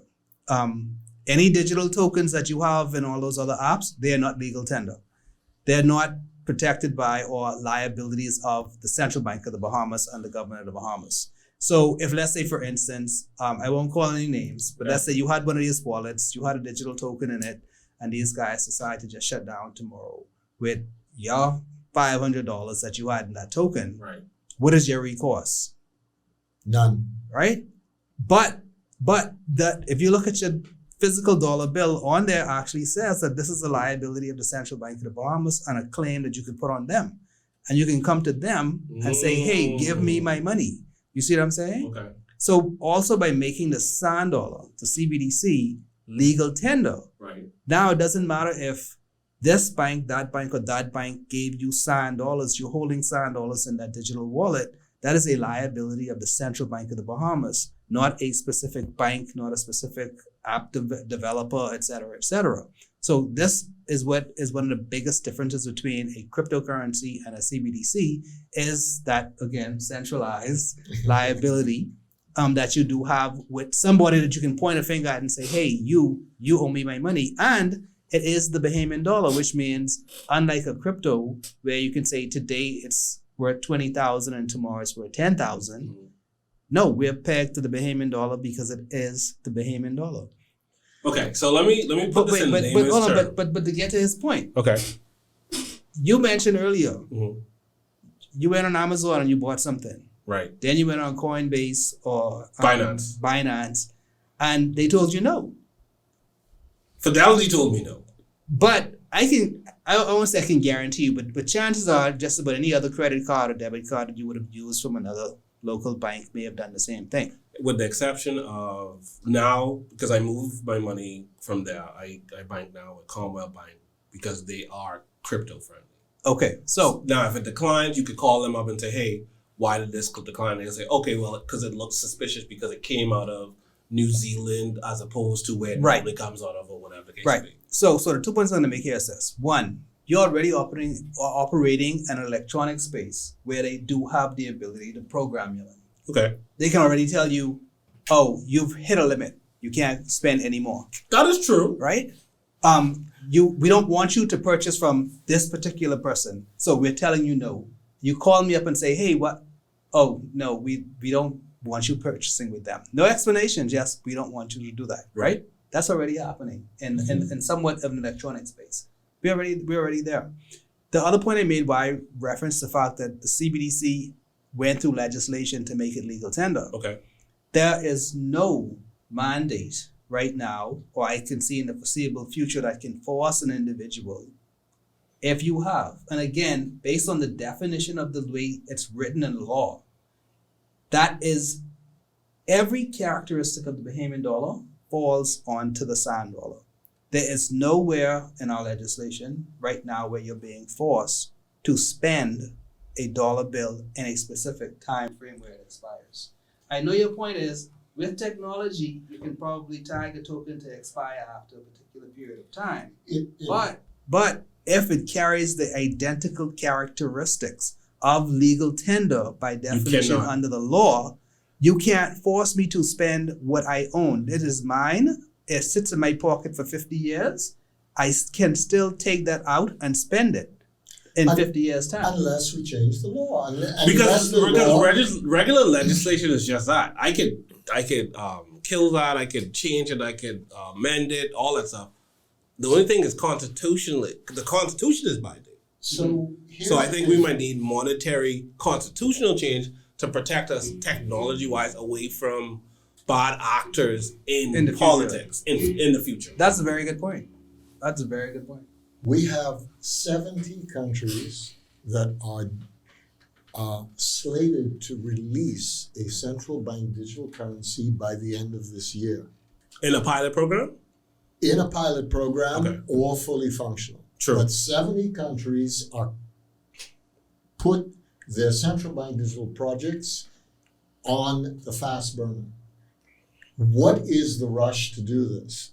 Any digital tokens that you have in all those other apps, they are not legal tender. They're not protected by or liabilities of the Central Bank of the Bahamas and the government of the Bahamas. So if, let's say, for instance, I won't call any names, but let's say you had one of these wallets, you had a digital token in it, and these guys decide to just shut down tomorrow with your $500 that you had in that token. Right. What is your recourse? None. Right? But that if you look at your physical dollar bill, on there actually says that this is a liability of the Central Bank of the Bahamas and a claim that you can put on them. And you can come to them and say, hey, give me my money. You see what I'm saying? Okay. So also by making the Sanddollar, the CBDC, legal tender, right. Now it doesn't matter if this bank, that bank, or that bank gave you Sanddollar, you're holding Sanddollar in that digital wallet. That is a liability of the Central Bank of the Bahamas, not a specific bank, not a specific app developer, et cetera, et cetera. So this is what is one of the biggest differences between a cryptocurrency and a CBDC is that, again, centralized liability that you do have with somebody that you can point a finger at and say, hey, you owe me my money. And it is the Bahamian dollar, which means unlike a crypto where you can say today it's worth 20,000 and tomorrow it's worth 10,000. Mm-hmm. No, we're pegged to the Bahamian dollar because it is the Bahamian dollar. Okay, so let me put this in layman's terms. But to get to his point. Okay. You mentioned earlier, mm-hmm. you went on Amazon and you bought something. Right. Then you went on Coinbase or Binance, and they told you no. Fidelity told me no. But I won't say I can guarantee you, but chances are just about any other credit card or debit card that you would have used from another local bank may have done the same thing. With the exception of now, because I moved my money from there, I bank now with Commonwealth Bank because they are crypto friendly. Okay, so now if it declines, you could call them up and say, hey, why did this decline? And they say, okay, well, because it looks suspicious because it came out of New Zealand as opposed to where it normally comes out of or whatever the case may be. So the 2 points I'm going to make here is this. One, you're already operating an electronic space where they do have the ability to program you in. Okay. They can already tell you, oh, you've hit a limit. You can't spend anymore. That is true. Right? We don't want you to purchase from this particular person. So we're telling you no. You call me up and say, hey, what? Oh, no, we don't want you purchasing with them. No explanation, just we don't want you to do that. Right? That's already happening in somewhat of an electronic space. We're already there. The other point I made by reference the fact that the CBDC went through legislation to make it legal tender. Okay. There is no mandate right now, or I can see in the foreseeable future that can force an individual, if you have, and again, based on the definition of the way it's written in law, that is every characteristic of the Bahamian dollar falls onto the Sanddollar. There is nowhere in our legislation right now where you're being forced to spend a dollar bill in a specific time frame where it expires. I know your point is, with technology, you can probably tag a token to expire after a particular period of time. But if it carries the identical characteristics of legal tender by definition under the law, you can't force me to spend what I own. It is mine. It sits in my pocket for 50 years. I can still take that out and spend it in 50 years' time. Unless we change the law. Because regular legislation is just that. I could kill that, I could change it, I could amend it, all that stuff. The only thing is constitutionally, the Constitution is binding. So I think we might need monetary constitutional change to protect us technology-wise away from bad actors in politics in the future. That's a very good point. we have 70 countries that are slated to release a central bank digital currency by the end of this year. In a pilot program? In a pilot program, Okay. or fully functional. True. But 70 countries are put their central bank digital projects on the fast burner. What is the rush to do this?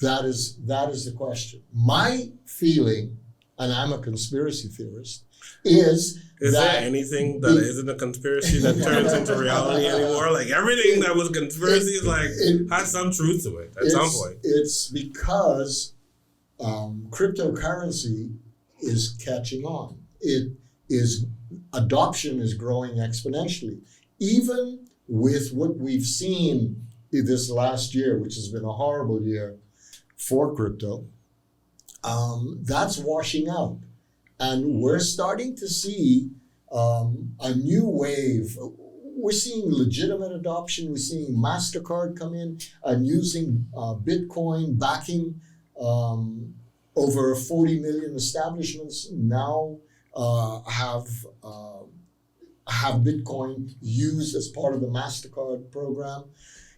That is the question. My feeling, and I'm a conspiracy theorist, is Is that there anything that isn't a conspiracy that turns into reality anymore? Like everything that was conspiracy has some truth to it at some point. It's because cryptocurrency is catching on. Adoption is growing exponentially. Even with what we've seen this last year, which has been a horrible year for crypto, that's washing out. And we're starting to see a new wave. We're seeing legitimate adoption. We're seeing Mastercard come in and using Bitcoin backing. Over 40 million establishments now have Bitcoin used as part of the Mastercard program.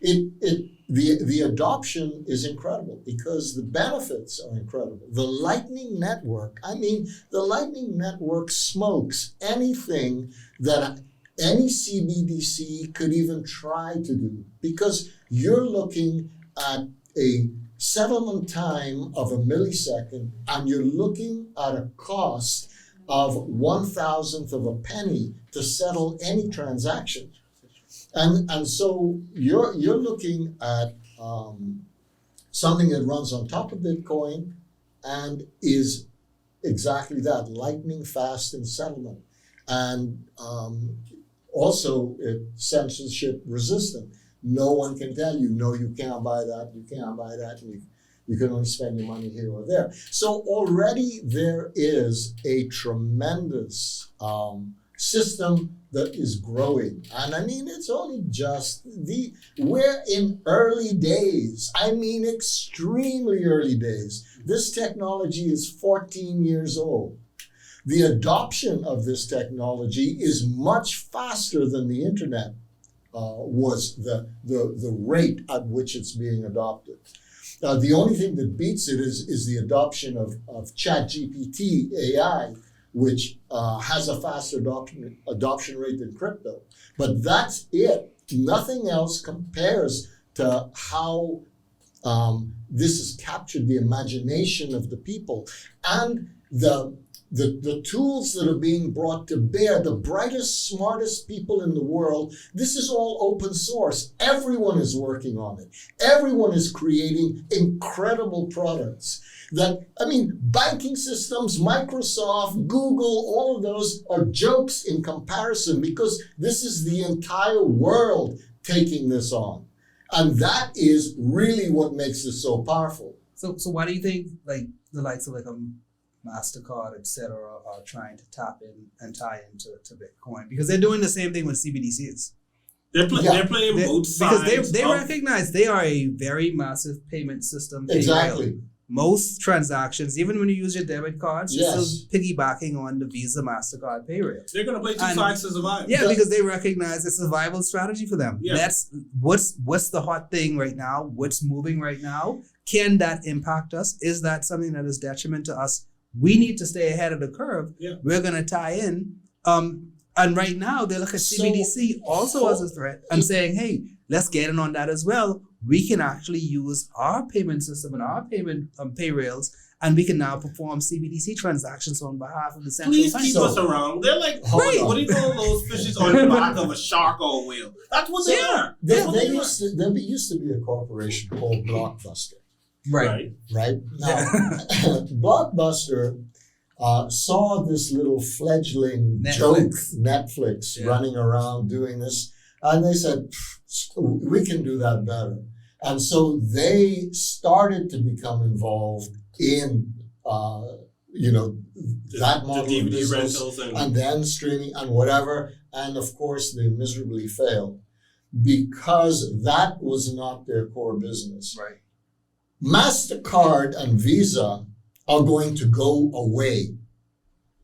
The adoption is incredible because the benefits are incredible. The Lightning Network, the Lightning Network smokes anything that any CBDC could even try to do, because you're looking at a settlement time of a millisecond and you're looking at a cost of 1,000th of a penny to settle any transaction. And so you're looking at something that runs on top of Bitcoin and is exactly that, lightning fast in settlement. And also it's censorship resistant. No one can tell you, no, you can't buy that, and you can only spend your money here or there. So already there is a tremendous system that is growing. And it's only just we're in early days. Extremely early days. This technology is 14 years old. The adoption of this technology is much faster than the internet was the rate at which it's being adopted. The only thing that beats it is the adoption of ChatGPT AI, which has a faster adoption rate than crypto. But that's it. Nothing else compares to how this has captured the imagination of the people. And the tools that are being brought to bear, the brightest, smartest people in the world, this is all open source. Everyone is working on it. Everyone is creating incredible products. Banking systems, Microsoft, Google, all of those are jokes in comparison, because this is the entire world taking this on. And that is really what makes it so powerful. So why do you think the likes of Mastercard, etc., are trying to tap in and tie into Bitcoin? Because they're doing the same thing with CBDCs. They're playing both sides. Because they recognize they are a very massive payment system. Exactly. Most transactions, even when you use your debit cards, you're Yes. still piggybacking on the Visa, Mastercard pay rail. They're going to play two sides to survive. Yeah, because they recognize it's a viable strategy for them. Yeah. That's what's the hot thing right now? What's moving right now? Can that impact us? Is that something that is detriment to us? We need to stay ahead of the curve. Yeah. We're going to tie in. And right now, they look at CBDC also as a threat and saying, hey, let's get in on that as well. We can actually use our payment system and our payment pay rails, and we can now perform CBDC transactions on behalf of the central bank. Please keep us around. They're like, Right. what do you call those fishes on the back of a shark or a whale? That's what they are. There used to be a corporation called Blockbuster. Right. Right? Now, Blockbuster saw this little fledgling Netflix. joke, Netflix, Yeah. running around doing this. And they said, we can do that better. And so they started to become involved in, that model the of DVD business, rentals and then streaming and whatever. And of course, they miserably failed because that was not their core business. Right. Mastercard and Visa are going to go away.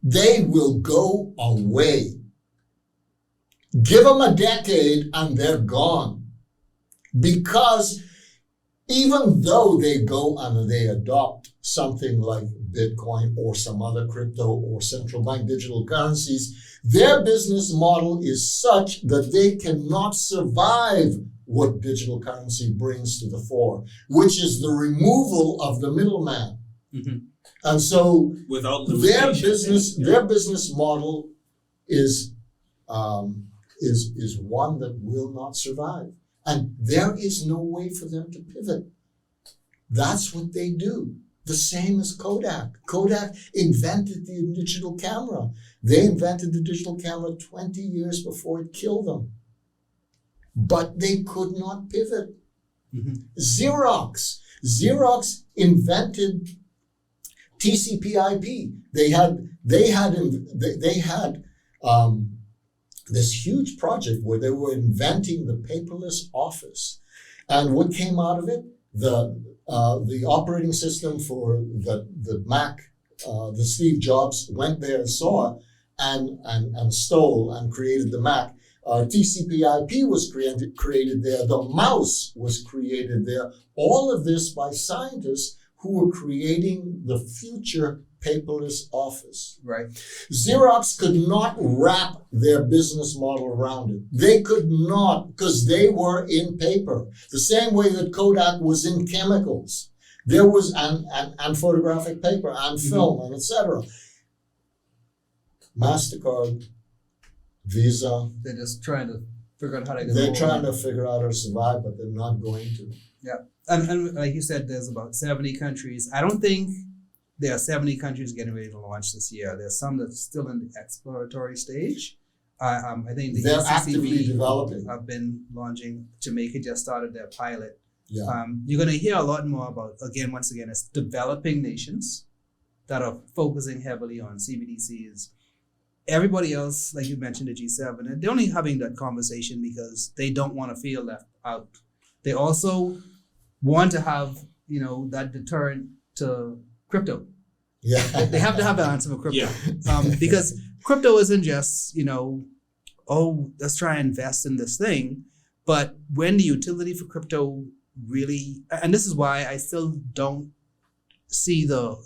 They will go away. Give them a decade and they're gone. Because even though they go and they adopt something like Bitcoin or some other crypto or central bank digital currencies, their business model is such that they cannot survive what digital currency brings to the fore, which is the removal of the middleman. Mm-hmm. And so without their business model is one that will not survive. And there is no way for them to pivot. That's what they do. The same as Kodak. Kodak invented the digital camera. They invented the digital camera 20 years before it killed them. But they could not pivot. Mm-hmm. Xerox invented TCP/IP. They had this huge project where they were inventing the paperless office, and what came out of it? The operating system for the Mac, the Steve Jobs went there and saw and stole and created the Mac. TCP/IP was created there. The mouse was created there. All of this by scientists who were creating the future paperless office. Right. Xerox could not wrap their business model around it. They could not, because they were in paper. The same way that Kodak was in chemicals. There was and photographic paper and film and etc. Mastercard, Visa. They're just trying to figure out how to get They're trying to figure out how to survive, but they're not going to. Yeah. And like you said, there's about 70 countries. I don't think there are 70 countries getting ready to launch this year. There's some that's still in the exploratory stage. I think the They're ECCB actively developing. have been launching. Jamaica just started their pilot. Yeah. You're going to hear a lot more about, once again, it's developing nations that are focusing heavily on CBDCs. Everybody else, like you mentioned, the G7, and they're only having that conversation because they don't want to feel left out. They also want to have, that deterrent to crypto. Yeah. They have to have an answer for crypto. Yeah. Because crypto isn't just, let's try and invest in this thing. But when the utility for crypto really, and this is why I still don't see the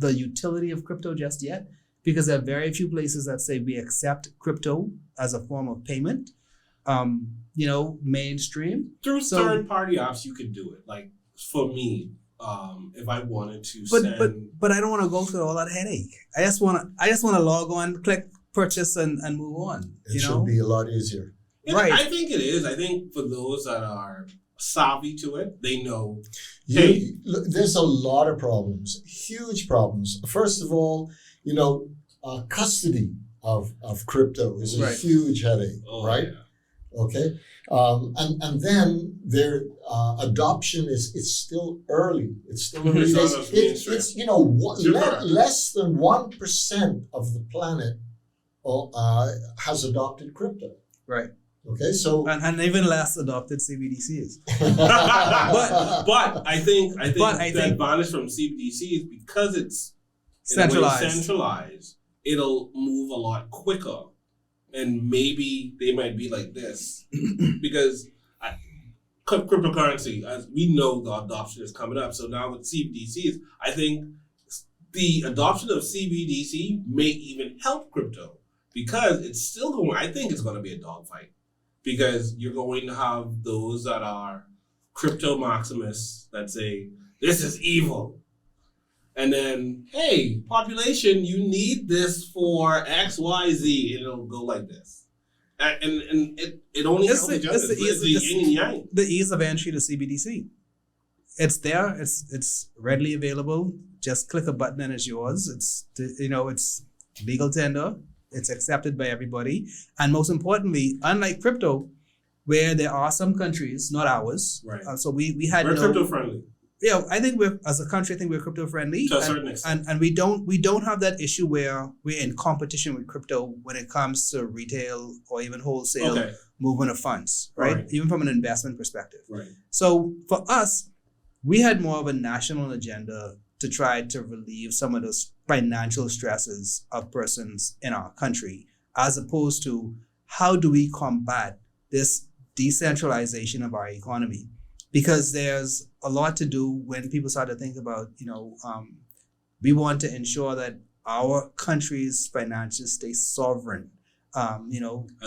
utility of crypto just yet, because there are very few places that say we accept crypto as a form of payment, mainstream. Through third-party apps, you could do it. Like, for me, if I wanted to send... But I don't want to go through all that headache. I just want to log on, click purchase, and move on. It should be a lot easier. Right. I think it is. I think for those that are savvy to it, they know. Look, there's a lot of problems, huge problems. First of all, custody of crypto is a huge headache, right? Yeah. Okay. And then their adoption is still early. It's still early days. It's less than 1% of the planet has adopted crypto. Right. Okay, so and even less adopted CBDCs. but I think the advantage from CBDC is because it's centralized, it'll move a lot quicker, and maybe they might be like this because cryptocurrency, as we know, the adoption is coming up. So now with CBDCs, I think the adoption of CBDC may even help crypto because it's still going. I think it's going to be a dogfight. Because you're going to have those that are crypto maximists that say, this is evil. And then, hey, population, you need this for X, Y, Z. And it'll go like this. And it only helps each other. It's the yin and yang. The ease of entry to CBDC. It's there. It's readily available. Just click a button and it's yours. It's legal tender. It's accepted by everybody. And most importantly, unlike crypto, where there are some countries, not ours. Right. So we had we're crypto friendly. Yeah, I think as a country, I think we're crypto friendly. To a certain extent. And we don't have that issue where we're in competition with crypto when it comes to retail or even wholesale movement of funds, right? Even from an investment perspective. Right. So for us, we had more of a national agenda to try to relieve some of those financial stresses of persons in our country, as opposed to how do we combat this decentralization of our economy? Because there's a lot to do when people start to think about, we want to ensure that our country's finances stay sovereign. I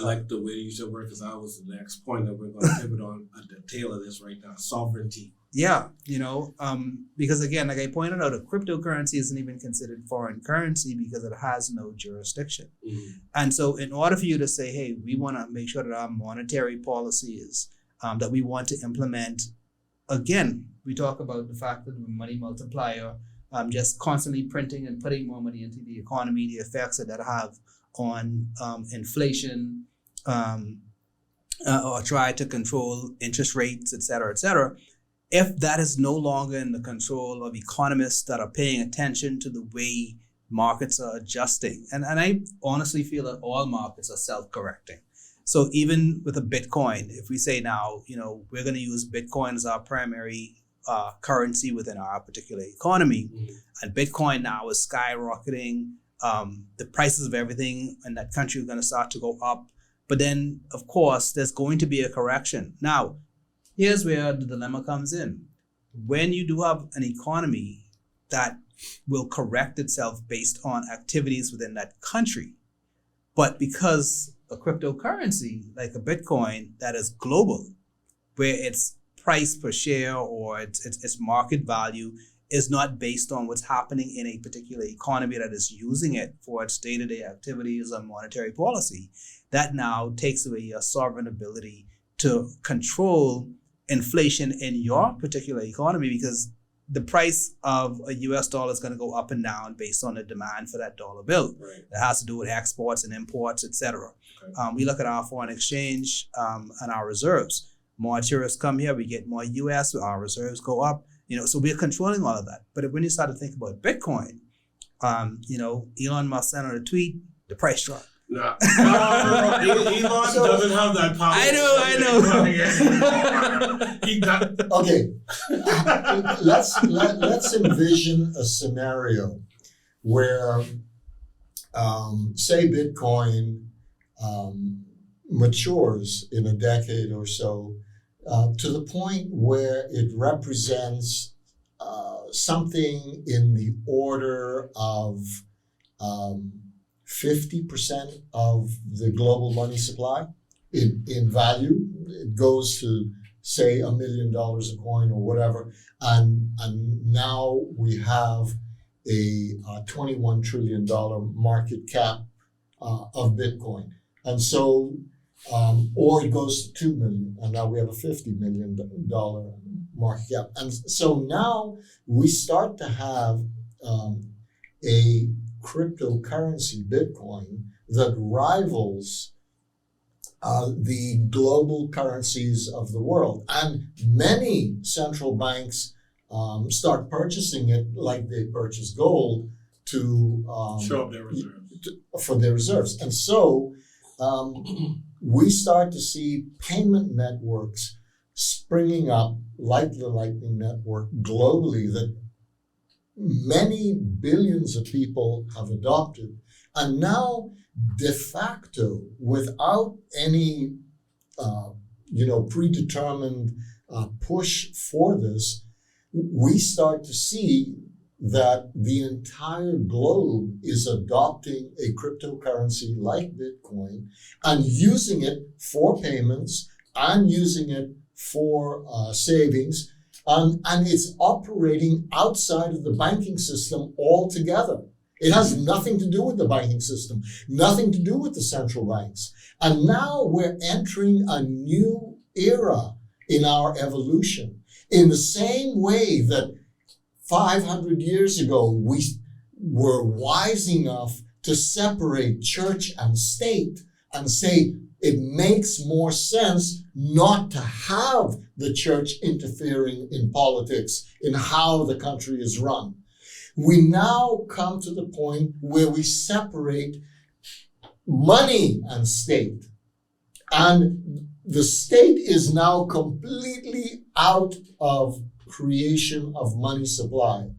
like the way you use your word, because that was the next point that we're going to pivot on at the tail of this right now, sovereignty. Yeah, because again, like I pointed out, a cryptocurrency isn't even considered foreign currency because it has no jurisdiction. Mm-hmm. And so in order for you to say, hey, we want to make sure that our monetary policy is that we want to implement. Again, we talk about the fact that the money multiplier, just constantly printing and putting more money into the economy, the effects that have on inflation, or try to control interest rates, et cetera, et cetera. If that is no longer in the control of economists that are paying attention to the way markets are adjusting, and I honestly feel that all markets are self-correcting. So even with a Bitcoin, if we say now, we're going to use Bitcoin as our primary currency within our particular economy, and Bitcoin now is skyrocketing, the prices of everything in that country are going to start to go up. But then, of course, there's going to be a correction. Now, here's where the dilemma comes in. When you do have an economy that will correct itself based on activities within that country, but because a cryptocurrency like a Bitcoin that is global, where its price per share or its market value is not based on what's happening in a particular economy that is using it for its day-to-day activities on monetary policy, that now takes away your sovereign ability to control inflation in your particular economy, because the price of a US dollar is going to go up and down based on the demand for that dollar bill. Right. That has to do with exports and imports, etc. Okay. We look at our foreign exchange and our reserves. More tourists come here, we get more US, our reserves go up. So we're controlling all of that. But when you start to think about Bitcoin, Elon Musk sent out a tweet, the price dropped. No, Elon doesn't have that power. I know. Okay, let's envision a scenario where, say, Bitcoin matures in a decade or so to the point where it represents something in the order of 50% of the global money supply in value. It goes to, say, $1 million a coin or whatever. And now we have a $21 trillion market cap of Bitcoin. And so, or it goes to 2 million, and now we have a $50 million market cap. And so now we start to have a cryptocurrency, Bitcoin, that rivals the global currencies of the world. And many central banks start purchasing it like they purchase gold to show up their reserves. For their reserves. And so we start to see payment networks springing up like the Lightning Network globally that many billions of people have adopted. And now, de facto, without any predetermined push for this, we start to see that the entire globe is adopting a cryptocurrency like Bitcoin and using it for payments and using it for savings. And it's operating outside of the banking system altogether. It has nothing to do with the banking system, nothing to do with the central banks. And now we're entering a new era in our evolution. In the same way that 500 years ago, we were wise enough to separate church and state and say it makes more sense not to have the church interfering in politics, in how the country is run. We now come to the point where we separate money and state. And the state is now completely out of creation of money supply.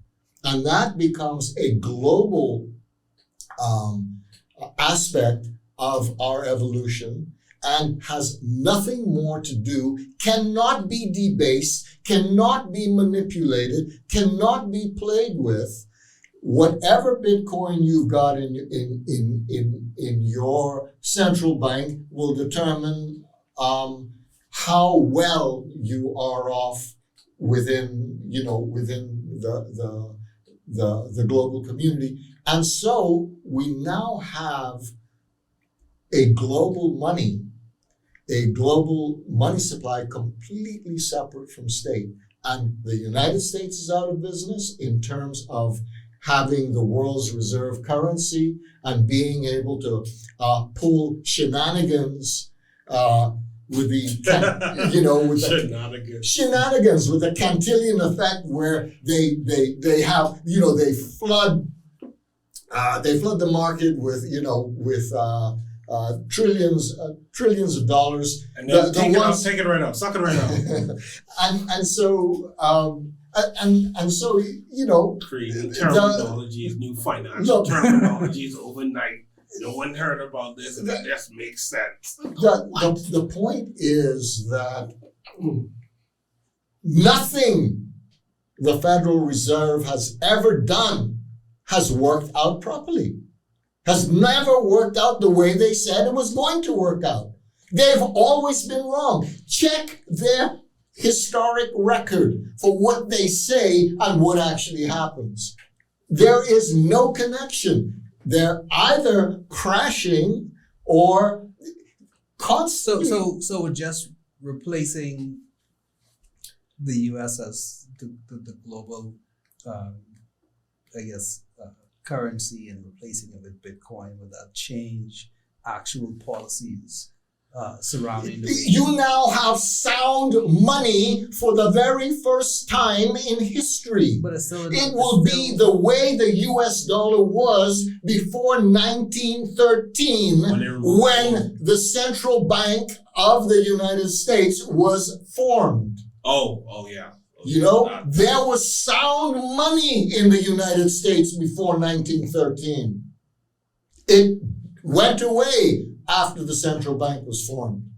And that becomes a global aspect of our evolution and has nothing more to do, cannot be debased, cannot be manipulated, cannot be played with. Whatever Bitcoin you've got in your central bank will determine how well you are off within the global community. And so we now have a global money supply completely separate from state. And the United States is out of business in terms of having the world's reserve currency and being able to pull shenanigans with the shenanigans with the Cantillon effect, where they have they flood the market with trillions of dollars. And then take it right now, suck it right now. and so creating terminologies, new financial terminologies overnight. No one heard about this, and that just makes sense. The point is that nothing the Federal Reserve has ever done has worked out properly. Has never worked out the way they said it was going to work out. They've always been wrong. Check their historic record for what they say and what actually happens. There is no connection. They're either crashing or constantly. So just replacing the U.S. as the global, currency and replacing it with Bitcoin without change actual policies surrounding the You now have sound money for the very first time in history. But it will be the way the US dollar was before 1913 when the central bank of the United States was formed. Oh yeah. There was sound money in the United States before 1913. It went away after the central bank was formed.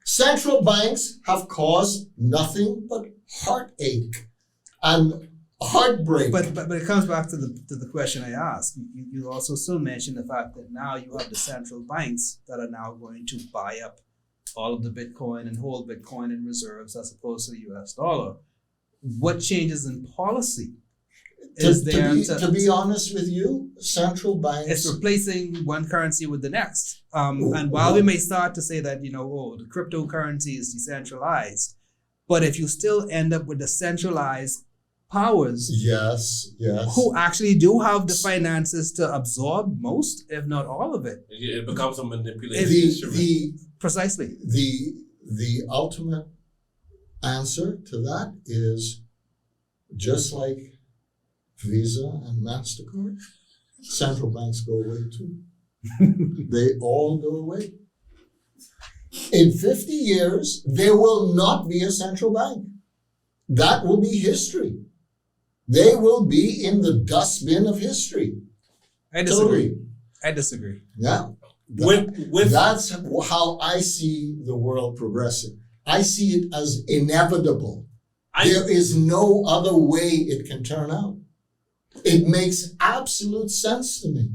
Central banks have caused nothing but heartache and heartbreak. But it comes back to the question I asked. You also still mentioned the fact that now you have the central banks that are now going to buy up all of the Bitcoin and hold Bitcoin in reserves as opposed to the US dollar. What changes in policy is there to be honest with you, central banks... It's replacing one currency with the next. And while we may start to say that, the cryptocurrency is decentralized, but if you still end up with the centralized powers... Yes. Who actually do have the finances to absorb most, if not all of it. It becomes a manipulative instrument. Precisely. The ultimate answer to that is just like Visa and Mastercard, central banks go away too. They all go away. In 50 years, there will not be a central bank. That will be history. They will be in the dustbin of history. I disagree. Totally. I disagree. Yeah. That's how I see the world progressing. I see it as inevitable. There is no other way it can turn out. It makes absolute sense to me.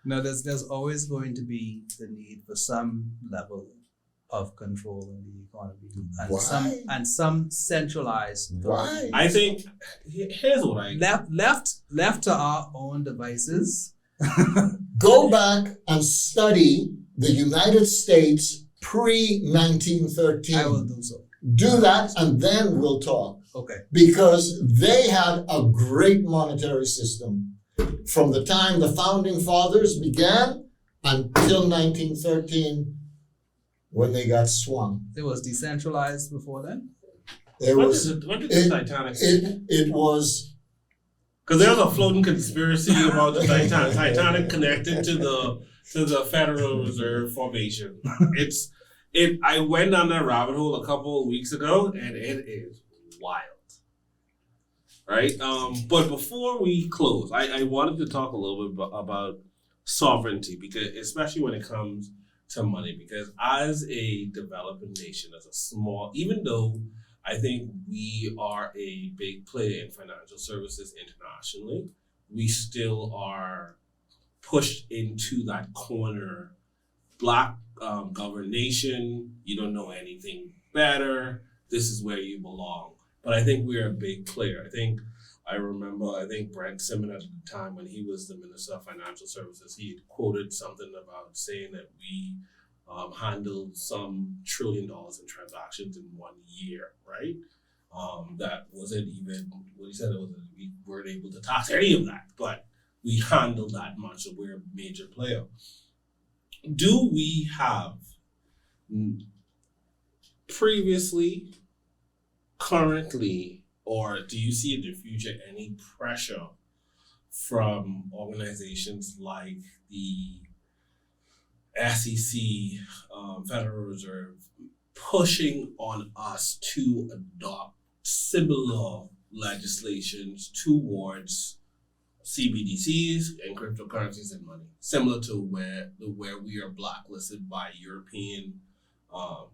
No, there's always going to be the need for some level of control in the economy and some centralized. Why? I think here's what I left to our own devices. Go back and study the United States pre-1913. I will do so. Do that and then we'll talk. Okay. Because they had a great monetary system. from the time the founding fathers began until 1913 when they got swung. It was decentralized before then. There What did the Titanic say? it was Because there's a floating conspiracy about the Titanic. Titanic connected to the Federal Reserve Formation. I went down that rabbit hole a couple of weeks ago, and it is wild. Right? But before we close, I wanted to talk a little bit about sovereignty, because especially when it comes to money, because as a developing nation, as a small, even though I think we are a big player in financial services internationally, we still are pushed into that corner. Black governed nation, you don't know anything better, this is where you belong. But I think we're a big player. I remember Brent Simmons at the time when he was the Minister of Financial Services, he had quoted something about saying that we handled some $1 trillion in transactions in 1 year, right? That wasn't even what he said. It was we weren't able to tax any of that, but we handled that much, so we're a major player. Do we have previously, currently, or do you see in the future any pressure from organizations like the SEC, Federal Reserve, pushing on us to adopt similar legislations towards CBDCs and cryptocurrencies and money, similar to where we are blacklisted by European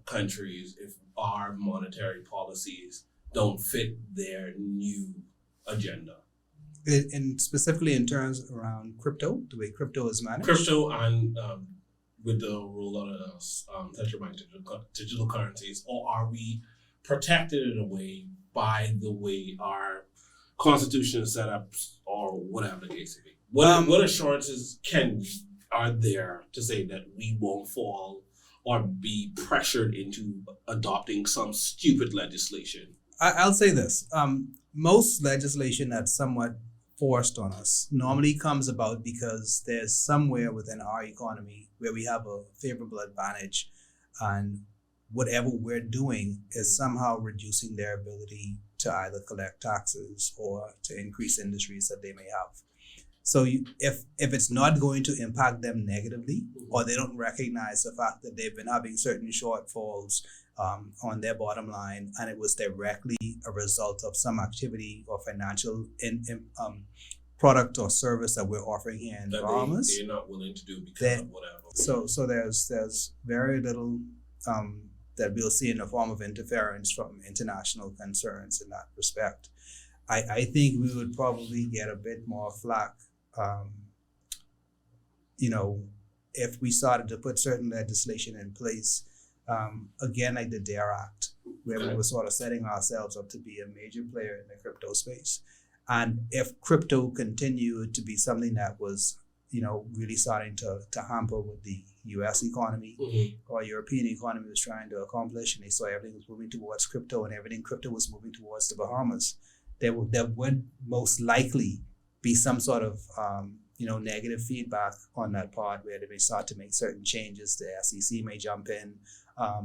countries if our monetary policies don't fit their new agenda? And specifically in terms around crypto, the way crypto is managed? Crypto and with the rollout of central bank digital currencies, or are we protected in a way by the way our constitution is set up, or whatever the case may be? What assurances are there to say that we won't fall or be pressured into adopting some stupid legislation? I'll say this. Most legislation that's somewhat forced on us normally comes about because there's somewhere within our economy where we have a favorable advantage, and whatever we're doing is somehow reducing their ability to either collect taxes or to increase industries that they may have. So if it's not going to impact them negatively, or they don't recognize the fact that they've been having certain shortfalls on their bottom line, and it was directly a result of some activity or financial product or service that we're offering here in the Bahamas, they're not willing to do because of whatever. So there's very little that we'll see in the form of interference from international concerns in that respect. I think we would probably get a bit more flack, if we started to put certain legislation in place, again, like the DARE Act, where we were sort of setting ourselves up to be a major player in the crypto space. And if crypto continued to be something that was, really starting to hamper what the US economy or European economy was trying to accomplish, and they saw everything was moving towards crypto and everything crypto was moving towards the Bahamas, there would most likely be some sort of negative feedback on that part where they may start to make certain changes. The SEC may jump in,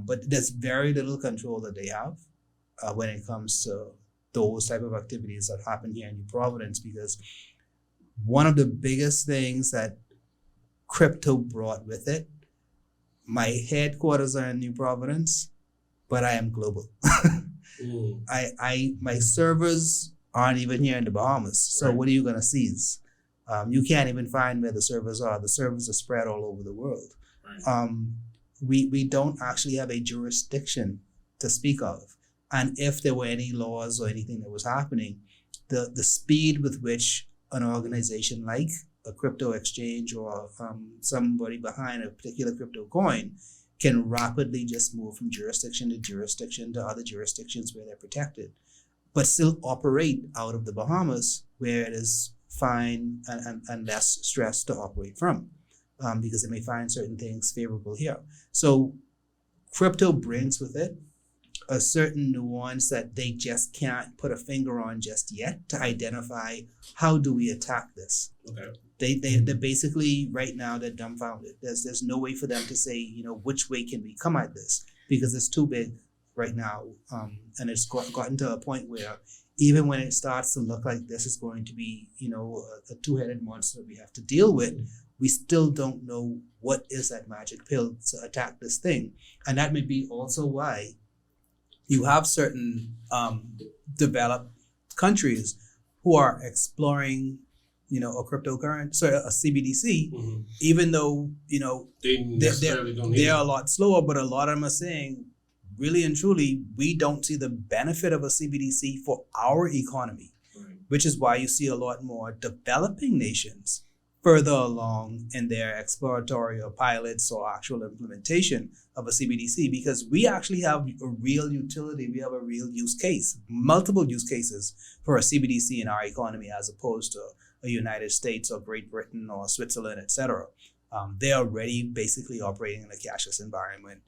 but there's very little control that they have when it comes to those type of activities that happen here in New Providence, because one of the biggest things that crypto brought with it, my headquarters are in New Providence, but I am global. My servers aren't even here in the Bahamas. So What are you gonna seize? You can't even find where the servers are. The servers are spread all over the world. Right. We don't actually have a jurisdiction to speak of. And if there were any laws or anything that was happening, the speed with which an organization like a crypto exchange or somebody behind a particular crypto coin can rapidly just move from jurisdiction to jurisdiction to other jurisdictions where they're protected, but still operate out of the Bahamas where it is fine and less stress to operate from, because they may find certain things favorable here. So crypto brings with it a certain nuance that they just can't put a finger on just yet to identify how do we attack this. Okay. They're basically right now they're dumbfounded. There's no way for them to say, which way can we come at this, because it's too big right now, and it's gotten to a point where even when it starts to look like this is going to be a two-headed monster we have to deal with, we still don't know what is that magic pill to attack this thing. And that may be also why you have certain developed countries who are exploring a cryptocurrency, sorry, a CBDC, even though they're a lot slower, but a lot of them are saying, really and truly, we don't see the benefit of a CBDC for our economy, which is why you see a lot more developing nations further along in their exploratory or pilots or actual implementation of a CBDC, because we actually have a real utility, we have a real use case, multiple use cases for a CBDC in our economy as opposed to a United States or Great Britain or Switzerland, etc. They're already basically operating in a cashless environment.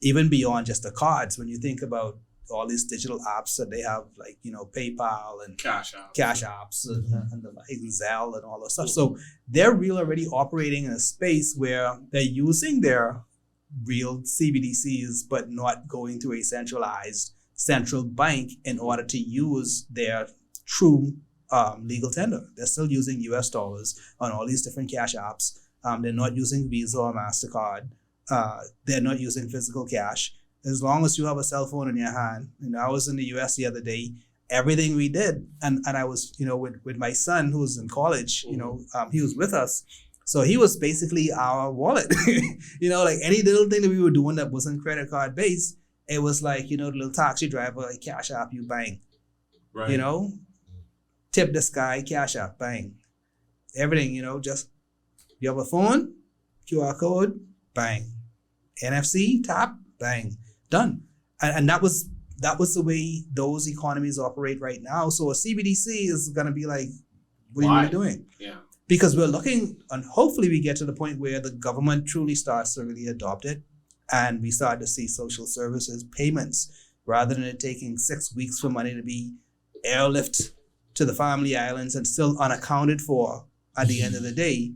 Even beyond just the cards, when you think about all these digital apps that they have, like PayPal and Cash apps and the like, Zelle and all that stuff. So they're already operating in a space where they're using their real CBDCs, but not going to a centralized central bank in order to use their true legal tender. They're still using US dollars on all these different cash apps. They're not using Visa or Mastercard. They're not using physical cash. As long as you have a cell phone in your hand. I was in the US the other day, everything we did, and I was, with my son who was in college, he was with us. So he was basically our wallet. Like any little thing that we were doing that wasn't credit card based, it was like, the little taxi driver, like cash app, you bang. Right. Tip this guy, cash app, bang. Everything, just you have a phone, QR code, bang. NFC, tap, bang, done. And that was the way those economies operate right now. So a CBDC is going to be like, what are you doing? Yeah. Because we're looking, and hopefully we get to the point where the government truly starts to really adopt it, and we start to see social services payments, rather than it taking 6 weeks for money to be airlifted to the family islands and still unaccounted for at the end of the day.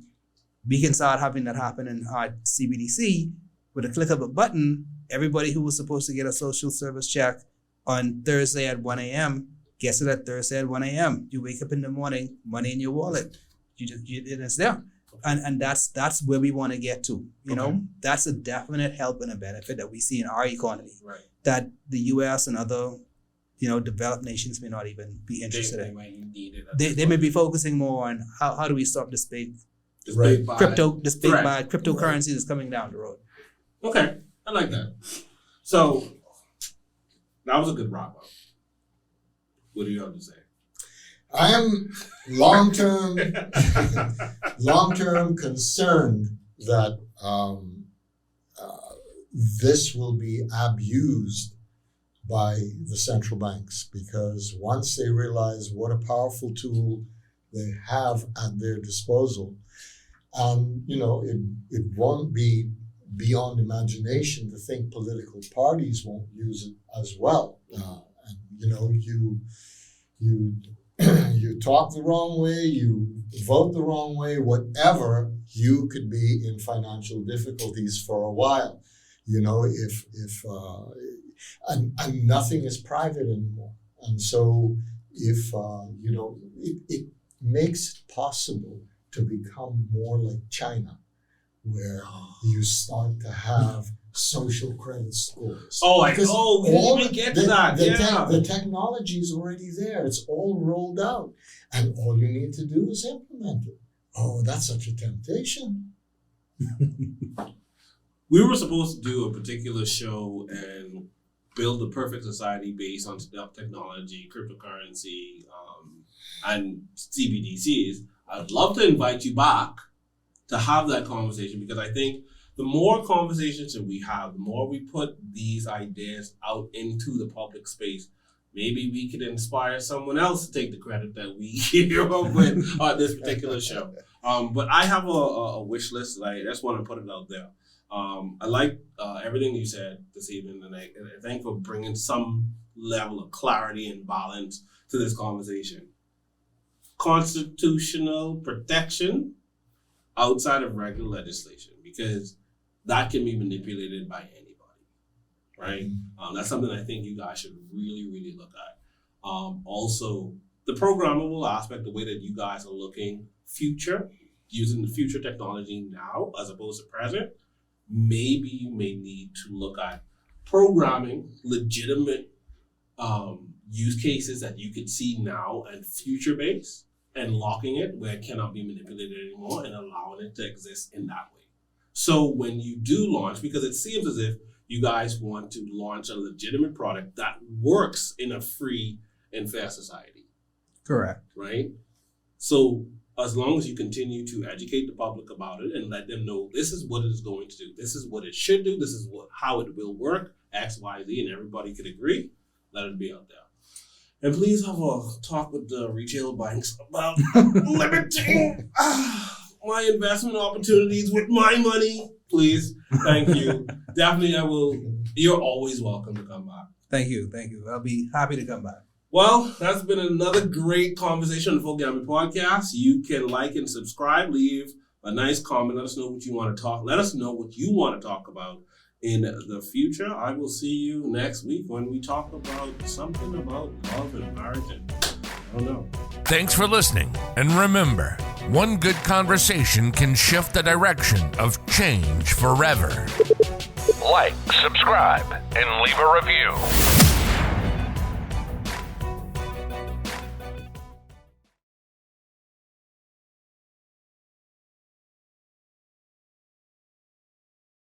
We can start having that happen in our CBDC. With a click of a button, everybody who was supposed to get a social service check on Thursday at 1 a.m. gets it at Thursday at 1 a.m. You wake up in the morning, money in your wallet. It's there. And that's where we want to get to. That's a definite help and a benefit that we see in our economy. Right. That the US and other developed nations may not even be interested in. They may be focusing more on how do we stop this big cryptocurrency that's coming down the road. Okay, I like that. So that was a good wrap up. What do you have to say? I am long-term concerned that this will be abused by the central banks, because once they realize what a powerful tool they have at their disposal, it won't be beyond imagination to think political parties won't use it as well. You talk the wrong way, you vote the wrong way, whatever, you could be in financial difficulties for a while. And nothing is private anymore. And so if it makes it possible to become more like China, where you start to have social credit scores. We didn't even get to that. The technology is already there. It's all rolled out. And all you need to do is implement it. Oh, that's such a temptation. We were supposed to do a particular show and build a perfect society based on technology, cryptocurrency, and CBDCs. I'd love to invite you back to have that conversation, because I think the more conversations that we have, the more we put these ideas out into the public space, maybe we could inspire someone else to take the credit that we hear with on this particular show. But I have a wish list. I just want to put it out there. I like everything you said this evening, and I thank you for bringing some level of clarity and balance to this conversation. Constitutional protection outside of regular legislation, because that can be manipulated by anybody, right? That's something I think you guys should really, really look at. Also, the programmable aspect, the way that you guys are looking future, using the future technology now as opposed to present, maybe you may need to look at programming legitimate use cases that you could see now and future based, and locking it where it cannot be manipulated anymore and allowing it to exist in that way. So when you do launch, because it seems as if you guys want to launch a legitimate product that works in a free and fair society. Correct. Right? So as long as you continue to educate the public about it and let them know this is what it is going to do, this is what it should do, this is how it will work, X, Y, Z, and everybody could agree, let it be out there. And please have a talk with the retail banks about limiting my investment opportunities with my money. Please. Thank you. Definitely, I will. You're always welcome to come back. Thank you. I'll be happy to come back. Well, that's been another great conversation on the Full Gambit Podcast. You can like and subscribe, leave a nice comment. Let us know what you want to talk. Let us know what you want to talk about in the future. I will see you next week when we talk about something about love and marriage and I don't know. Thanks for listening. And remember, one good conversation can shift the direction of change forever. Like, subscribe, and leave a review.